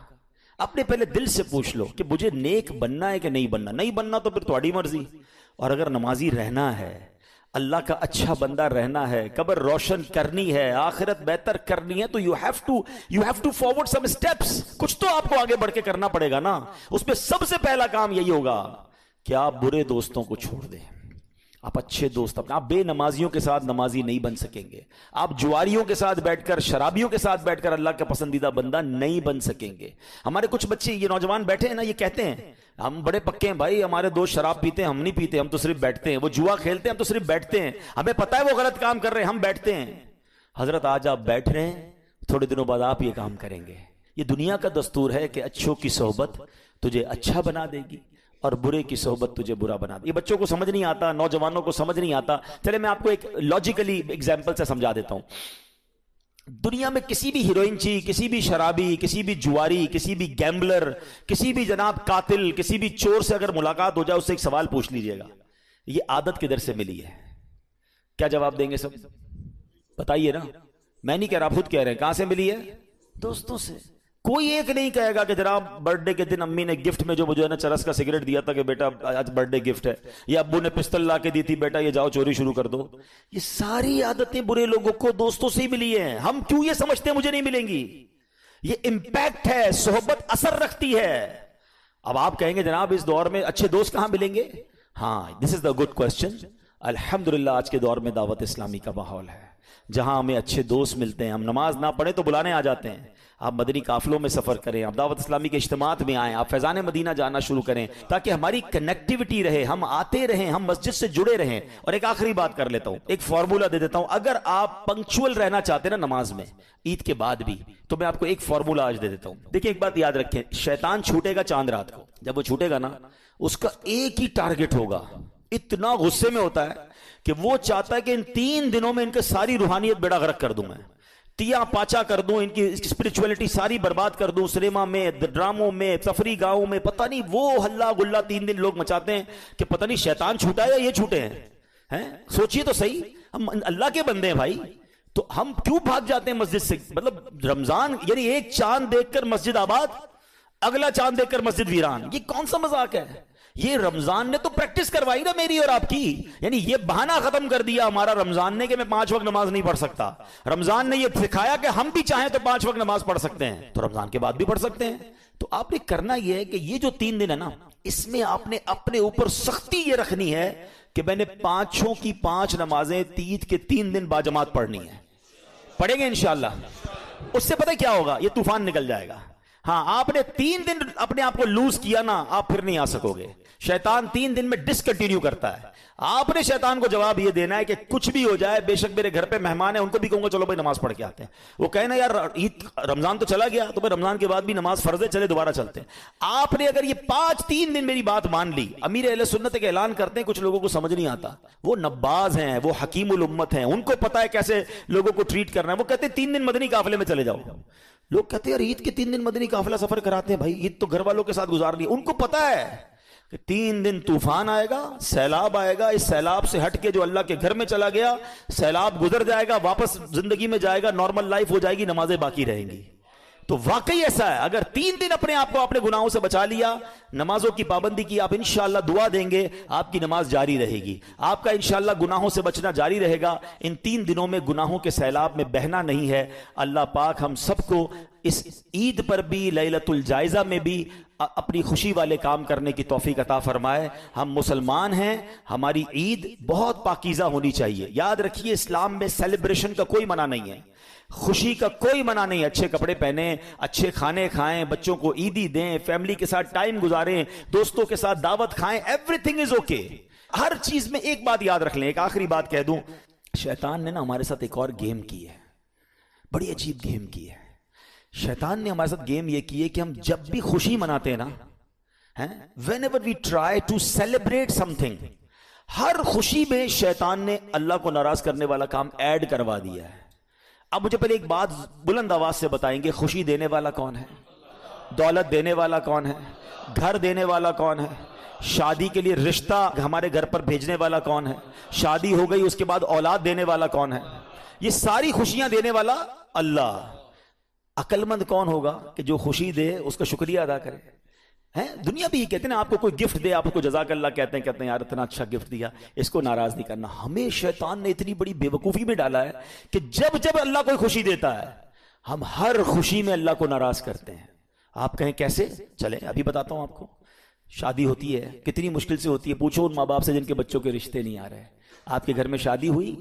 اپنے پہلے دل سے پوچھ لو کہ مجھے نیک بننا ہے کہ نہیں بننا۔ نہیں بننا تو پھر تمہاری مرضی، اور اگر نمازی رہنا ہے، اللہ کا اچھا بندہ رہنا ہے، قبر روشن کرنی ہے، آخرت بہتر کرنی ہے، تو you have to forward some steps، کچھ تو آپ کو آگے بڑھ کے کرنا پڑے گا نا۔ اس پہ سب سے پہلا کام یہی ہوگا کہ آپ برے دوستوں کو چھوڑ دیں، آپ اچھے دوست اپنے، آپ بے نمازیوں کے ساتھ نمازی نہیں بن سکیں گے، آپ جواریوں کے ساتھ بیٹھ کر، شرابیوں کے ساتھ بیٹھ کر اللہ کا پسندیدہ بندہ نہیں بن سکیں گے۔ ہمارے کچھ بچے یہ نوجوان بیٹھے ہیں نا، یہ کہتے ہیں ہم بڑے پکے ہیں بھائی، ہمارے دوست شراب پیتے ہیں، ہم نہیں پیتے، ہم تو صرف بیٹھتے ہیں، وہ جوا کھیلتے ہیں، ہم تو صرف بیٹھتے ہیں، ہمیں پتہ ہے وہ غلط کام کر رہے ہیں، ہم بیٹھتے ہیں۔ حضرت آج آپ بیٹھ رہے ہیں، تھوڑے دنوں بعد آپ یہ کام کریں گے۔ یہ دنیا کا دستور ہے کہ اچھوں کی صحبت تجھے اچھا بنا دے گی اور برے کی صحبت تجھے برا بنا دے گی۔ یہ بچوں کو سمجھ نہیں آتا، نوجوانوں کو سمجھ نہیں آتا۔ چلے میں آپ کو ایک لاجیکلی ایگزامپل سے سمجھا دیتا ہوں۔ دنیا میں کسی بھی ہیروئن چی، کسی بھی شرابی، کسی بھی جواری، کسی بھی گیمبلر، کسی بھی جناب قاتل، کسی بھی چور سے اگر ملاقات ہو جائے، اس سے ایک سوال پوچھ لیجئے گا، یہ عادت کدھر سے ملی ہے؟ کیا جواب دیں گے سب؟ بتائیے نا، میں نہیں کہہ رہا، خود کہہ رہے ہیں، کہاں سے ملی ہے؟ دوستوں سے۔ کوئی ایک نہیں کہے گا کہ جناب برتھ ڈے کے دن امی نے گفٹ میں جو مجھے نا چرس کا سگریٹ دیا تھا کہ بیٹا آج برتھ ڈے گفٹ ہے، یا ابو نے پستل لا کے دی تھی بیٹا یہ جاؤ چوری شروع کر دو۔ یہ ساری عادتیں برے لوگوں کو دوستوں سے ہی ملی ہیں۔ ہم کیوں یہ سمجھتے ہیں مجھے نہیں ملیں گی؟ یہ امپیکٹ ہے، صحبت اثر رکھتی ہے۔ اب آپ کہیں گے جناب اس دور میں اچھے دوست کہاں ملیں گے؟ ہاں، دس از دا گڈ کوشچن. الحمدللہ آج کے دور میں دعوت اسلامی کا ماحول ہے جہاں ہمیں اچھے دوست ملتے ہیں. ہم نماز نہ پڑھیں تو بلانے آ جاتے ہیں. آپ مدنی قافلوں میں سفر کریں, آپ دعوت اسلامی کے اجتماعات میں آئیں, آپ فیضان مدینہ جانا شروع کریں تاکہ ہماری کنیکٹیوٹی رہے, ہم آتے رہیں, ہم مسجد سے جڑے رہیں. اور ایک آخری بات کر لیتا ہوں, ایک فارمولا دے دیتا ہوں. اگر آپ پنکچول رہنا چاہتے ہیں نا نماز میں عید کے بعد بھی, تو میں آپ کو ایک فارمولا آج دے دیتا ہوں. دیکھیں ایک بات یاد رکھیں, شیطان چھوٹے گا چاند رات کو. جب وہ چھوٹے گا نا, اس کا ایک ہی ٹارگٹ ہوگا, اتنا غصے میں ہوتا ہے کہ وہ چاہتا ہے کہ ان 3 دنوں میں ان کے ساری روحانیت بیڑا غرق کر دوں, میں تیا پاچا کر دوں, ان کی اسپرچولیٹی ساری برباد کر دوں. سنیما میں, ڈراموں میں, تفریح گاہوں میں, پتہ نہیں وہ ہلا گلا 3 دن لوگ مچاتے ہیں کہ پتہ نہیں شیطان چھوٹا ہے یا یہ چھوٹے ہیں. سوچئے تو صحیح, ہم اللہ کے بندے ہیں بھائی, تو ہم کیوں بھاگ جاتے ہیں مسجد سے؟ مطلب رمضان یعنی ایک چاند دیکھ کر مسجد آباد, اگلا چاند دیکھ کر مسجد ویران. یہ کون سا مذاق ہے؟ یہ رمضان نے تو پریکٹس کروائی نا میری اور آپ کی. یعنی یہ بہانہ ختم کر دیا ہمارا رمضان نے کہ میں 5 وقت نماز نہیں پڑھ سکتا. رمضان نے یہ سکھایا کہ ہم بھی چاہیں تو 5 وقت نماز پڑھ سکتے ہیں, تو رمضان کے بعد بھی پڑھ سکتے ہیں. تو آپ نے کرنا یہ ہے کہ یہ جو 3 دن ہے نا, اس میں آپ نے اپنے اوپر سختی یہ رکھنی ہے کہ میں نے 5 کی 5 نمازیں عید کے 3 دن باجماعت پڑھنی ہے. پڑھیں گے انشاءاللہ. اس سے پتہ کیا ہوگا, یہ طوفان نکل جائے گا. ہاں, آپ نے 3 دن اپنے آپ کو لوز کیا نا, آپ پھر نہیں آ سکو گے. شیطان 3 دن میں ڈسکنٹینیو کرتا ہے. آپ نے شیطان کو جواب یہ دینا ہے کہ کچھ بھی ہو جائے, بے شک میرے گھر پہ مہمان ہیں, ان کو بھی کہوں گا چلو بھائی نماز پڑھ کے آتے ہیں. وہ کہنا یار عید رمضان تو چلا گیا, تو پھر رمضان کے بعد بھی نماز فرض ہے, چلے دوبارہ چلتے ہیں. آپ نے اگر یہ 3 دن میری بات مان لی, امیر اہل سنت کے اعلان کرتے ہیں, کچھ لوگوں کو سمجھ نہیں آتا, وہ نباز ہیں, وہ حکیم الامت ہیں, ان کو پتا ہے کیسے لوگوں کو ٹریٹ کرنا ہے. وہ کہتے ہیں 3 دن مدنی قافلے میں چلے جاؤ. لوگ کہتے ہیں یار عید کے 3 دن مدنی قافلہ سفر کراتے ہیں, بھائی عید تو گھر والوں کے ساتھ گزارنی ہے. ان کو پتا ہے کہ 3 دن طوفان آئے گا, سیلاب آئے گا, اس سیلاب سے ہٹ کے جو اللہ کے گھر میں چلا گیا, سیلاب گزر جائے گا, واپس زندگی میں جائے گا, نارمل لائف ہو جائے گی, نمازیں باقی رہیں گی. تو واقعی ایسا ہے, اگر 3 دن اپنے آپ کو اپنے گناہوں سے بچا لیا, نمازوں کی پابندی کی, آپ انشاءاللہ دعا دیں گے آپ کی نماز جاری رہے گی, آپ کا انشاءاللہ گناہوں سے بچنا جاری رہے گا. ان 3 دنوں میں گناہوں کے سیلاب میں بہنا نہیں ہے. اللہ پاک ہم سب کو اس عید پر بھی, لیلۃ الجائزہ میں بھی اپنی خوشی والے کام کرنے کی توفیق عطا فرمائے. ہم مسلمان ہیں, ہماری عید بہت پاکیزہ ہونی چاہیے. یاد رکھیے اسلام میں سیلیبریشن کا کوئی منع نہیں ہے, خوشی کا کوئی منع نہیں. اچھے کپڑے پہنیں, اچھے کھانے کھائیں, بچوں کو عیدی دیں, فیملی کے ساتھ ٹائم گزاریں, دوستوں کے ساتھ دعوت کھائیں, ایوری تھنگ از اوکے. ہر چیز میں ایک بات یاد رکھ لیں, ایک آخری بات کہہ دوں, شیطان نے نا ہمارے ساتھ ایک اور گیم کی ہے, بڑی عجیب گیم کی ہے. شیطان نے ہمارے ساتھ گیم یہ کی ہے کہ ہم جب بھی خوشی مناتے ہیں نا, whenever we try to celebrate something, ہر خوشی میں شیطان نے اللہ کو ناراض کرنے والا کام ایڈ کروا دیا ہے. اب مجھے پہلے ایک بات بلند آواز سے بتائیں گے, خوشی دینے والا کون ہے؟ دولت دینے والا کون ہے؟ گھر دینے والا کون ہے؟ شادی کے لیے رشتہ ہمارے گھر پر بھیجنے والا کون ہے؟ شادی ہو گئی اس کے بعد اولاد دینے والا کون ہے؟ یہ ساری خوشیاں دینے والا اللہ. عقل مند کون ہوگا کہ جو خوشی دے اس کا شکریہ ادا کرے؟ دنیا بھی یہ کہتے ہیں نا, آپ کو کوئی گفٹ دے آپ اس کو جزاک اللہ کہتے ہیں یار اتنا اچھا گفٹ دیا, اس کو ناراض نہیں کرنا. ہمیں شیطان نے اتنی بڑی بے وقوفی میں ڈالا ہے کہ جب جب اللہ کوئی خوشی دیتا ہے, ہم ہر خوشی میں اللہ کو ناراض کرتے ہیں. آپ کہیں کیسے؟ چلیں ابھی بتاتا ہوں آپ کو. شادی ہوتی ہے, کتنی مشکل سے ہوتی ہے, پوچھو ان ماں باپ سے جن کے بچوں کے رشتے نہیں آ رہے. آپ کے گھر میں شادی ہوئی,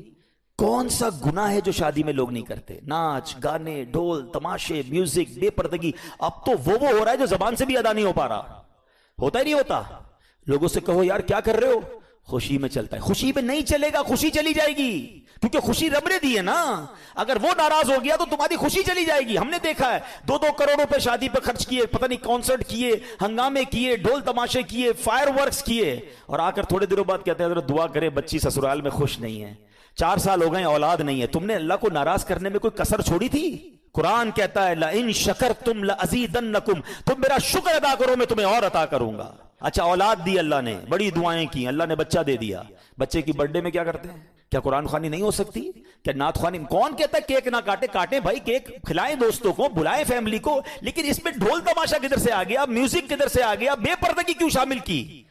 کون سا گناہ ہے جو شادی میں لوگ نہیں کرتے؟ ناچ گانے, ڈھول تماشے, میوزک, بے پردگی. اب تو وہ ہو رہا ہے جو زبان سے بھی ادا نہیں ہو پا رہا. ہوتا ہی نہیں ہوتا. لوگوں سے کہو یار کیا کر رہے ہو, خوشی میں چلتا ہے. خوشی میں نہیں چلے گا, خوشی چلی جائے گی, کیونکہ خوشی رب نے دی ہے نا. اگر وہ ناراض ہو گیا تو تمہاری خوشی چلی جائے گی. ہم نے دیکھا ہے 2-2 کروڑ روپے شادی پہ خرچ کیے, پتہ نہیں کانسرٹ کیے, ہنگامے کیے, ڈھول تماشے کیے, فائر ورکس کیے, اور آ کر تھوڑے دنوں بعد کہتے ہیں حضرت دعا کرے بچی سسرال میں خوش نہیں ہے, 4 سال ہو گئے اولاد نہیں ہے. تم نے اللہ کو ناراض کرنے میں کوئی کسر چھوڑی تھی؟ قرآن کہتا ہے لَإِن شَكَرْتُمْ لَأَزِيدَنَّكُمْ, تم میرا شکر ادا کرو میں تمہیں اور عطا کروں گا. اچھا اولاد دی اللہ نے, بڑی دعائیں کی, اللہ نے بچہ دے دیا. بچے کی برتھ ڈے میں کیا کرتے ہیں؟ کیا قرآن خوانی نہیں ہو سکتی؟ کیا نعت خوانی؟ کون کہتا ہے کیک نہ کاٹے؟ کاٹیں بھائی, کیک کھلائیں دوستوں کو, بلائیں فیملی کو, لیکن اس میں ڈھول تماشا کدھر سے آ گیا, میوزک کدھر سے آ گیا, بے پردگی کیوں شامل کی؟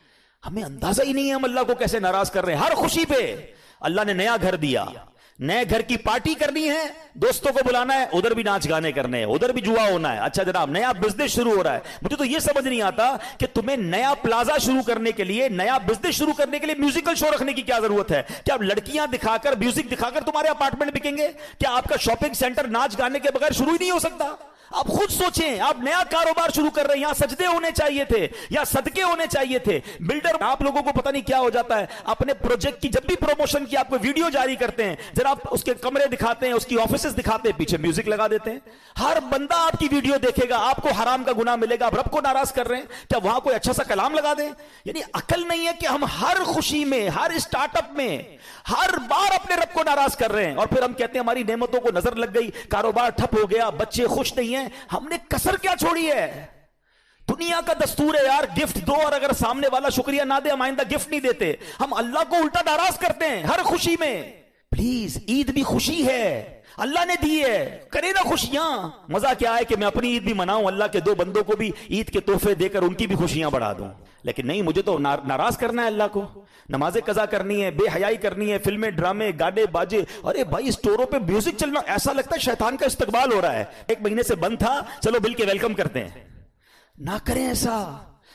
ہمیں اندازہ ہی نہیں ہے ہم اللہ کو کیسے ناراض کر رہے ہیں. ہر خوشی پہ اللہ نے نیا گھر دیا, نئے گھر کی پارٹی کرنی ہے، دوستوں کو بلانا ہے، ادھر بھی ناچ گانے کرنے ہیں، ادھر بھی جوا ہونا ہے. اچھا جناب، نیا بزنس شروع ہو رہا ہے. مجھے تو یہ سمجھ نہیں آتا کہ تمہیں نیا پلازا شروع کرنے کے لیے، نیا بزنس شروع کرنے کے لیے میوزیکل شو رکھنے کی کیا ضرورت ہے؟ کیا اب لڑکیاں دکھا کر، میوزک دکھا کر تمہارے اپارٹمنٹ بکیں گے؟ کیا آپ کا شاپنگ سینٹر ناچ گانے کے بغیر شروع ہی نہیں ہو سکتا؟ آپ خود سوچیں، آپ نیا کاروبار شروع کر رہے ہیں، یہاں سجدے ہونے چاہیے تھے یا صدقے ہونے چاہیے تھے. بلڈر آپ لوگوں کو پتہ نہیں کیا ہو جاتا ہے، اپنے پروجیکٹ کی جب بھی پروموشن کی آپ کو ویڈیو جاری کرتے ہیں، جب آپ اس کے کمرے دکھاتے ہیں، اس کی آفیسز دکھاتے ہیں، پیچھے میوزک لگا دیتے ہیں. ہر بندہ آپ کی ویڈیو دیکھے گا، آپ کو حرام کا گناہ ملے گا. آپ رب کو ناراض کر رہے ہیں، کیا وہاں کوئی اچھا سا کلام لگا دیں؟ یعنی عقل نہیں ہے کہ ہم ہر خوشی میں، ہر اسٹارٹ اپ میں ہر بار اپنے رب کو ناراض کر رہے ہیں، اور پھر ہم کہتے ہیں ہماری نعمتوں کو نظر لگ گئی، کاروبار ٹھپ ہو گیا، بچے خوش نہیں ہیں. ہم نے کسر کیا چھوڑی ہے؟ دنیا کا دستور ہے یار، گفٹ دو، اور اگر سامنے والا شکریہ نہ دے ہم آئندہ گفٹ نہیں دیتے. ہم اللہ کو الٹا ناراض کرتے ہیں ہر خوشی میں. پلیز، عید بھی خوشی ہے، اللہ نے دی ہے، کرے نا خوشیاں. مزہ کیا ہے کہ میں اپنی عید بھی مناؤں، اللہ کے دو بندوں کو بھی عید کے تحفے دے کر ان کی بھی خوشیاں بڑھا دوں. لیکن نہیں، مجھے تو ناراض کرنا ہے اللہ کو. نمازیں قضا کرنی ہے، بے حیائی کرنی ہے، فلمیں، ڈرامے، گانے باجے. ارے بھائی، اسٹوروں پہ میوزک چلنا، ایسا لگتا ہے شیطان کا استقبال ہو رہا ہے. 1 مہینے سے بند تھا، چلو بل کے ویلکم کرتے ہیں. نہ کریں ایسا،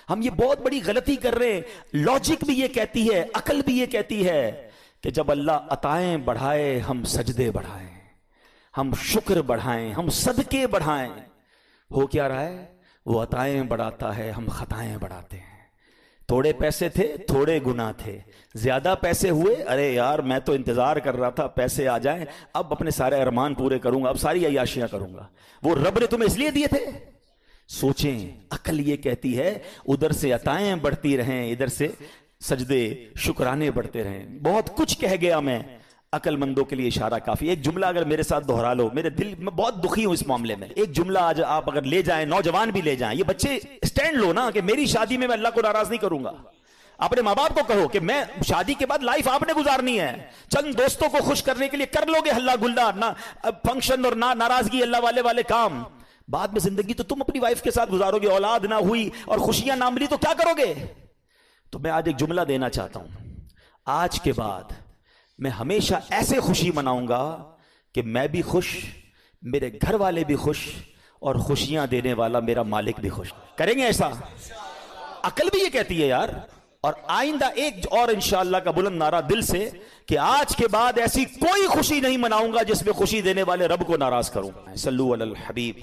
ہم یہ بہت بڑی غلطی کر رہے ہیں. لاجک بھی یہ کہتی ہے، عقل بھی یہ کہتی ہے کہ جب اللہ عطائیں بڑھائے ہم سجدے بڑھائیں، ہم شکر بڑھائیں، ہم صدقے بڑھائیں. ہو کیا رہا ہے؟ وہ عطائیں بڑھاتا ہے، ہم خطائیں بڑھاتے ہیں. تھوڑے پیسے تھے، تھوڑے گناہ تھے. زیادہ پیسے ہوئے، ارے یار میں تو انتظار کر رہا تھا پیسے آ جائیں، اب اپنے سارے ارمان پورے کروں گا، اب ساری عیاشیاں کروں گا. وہ رب نے تمہیں اس لیے دیے تھے. سوچیں، عقل یہ کہتی ہے ادھر سے عطائیں بڑھتی رہیں، ادھر سے سجدے شکرانے بڑھتے رہیں. بہت کچھ کہہ گیا میں، عقل مندوں کے لیے اشارہ کافی. ایک جملہ اگر میرے ساتھ دہرا لو، میرے دل میں بہت دکھی ہوں اس معاملے میں. ایک جملہ آج آپ اگر لے جائیں، نوجوان بھی لے جائیں، یہ بچے اسٹینڈ لو نا کہ میری شادی میں اللہ کو ناراض نہیں کروں گا. اپنے ماں باپ کو کہو کہ میں شادی کے بعد لائف آپ نے گزارنی ہے، چند دوستوں کو خوش کرنے کے لیے کر لو گے ہلا گلا، نہ فنکشن اور نہ ناراضگی، اللہ والے کام. بعد میں زندگی تو تم اپنی وائف کے ساتھ گزارو گے، اولاد نہ ہوئی اور خوشیاں نہ ملی تو کیا کرو گے؟ تو میں آج ایک جملہ دینا چاہتا ہوں، آج کے بعد میں ہمیشہ ایسے خوشی مناؤں گا کہ میں بھی خوش، میرے گھر والے بھی خوش، اور خوشیاں دینے والا میرا مالک بھی خوش. کریں گے ایسا؟ عقل بھی یہ کہتی ہے یار. اور آئندہ ایک اور انشاءاللہ کا بلند نعرہ دل سے کہ آج کے بعد ایسی کوئی خوشی نہیں مناؤں گا جس میں خوشی دینے والے رب کو ناراض کروں. صلو علی الحبیب.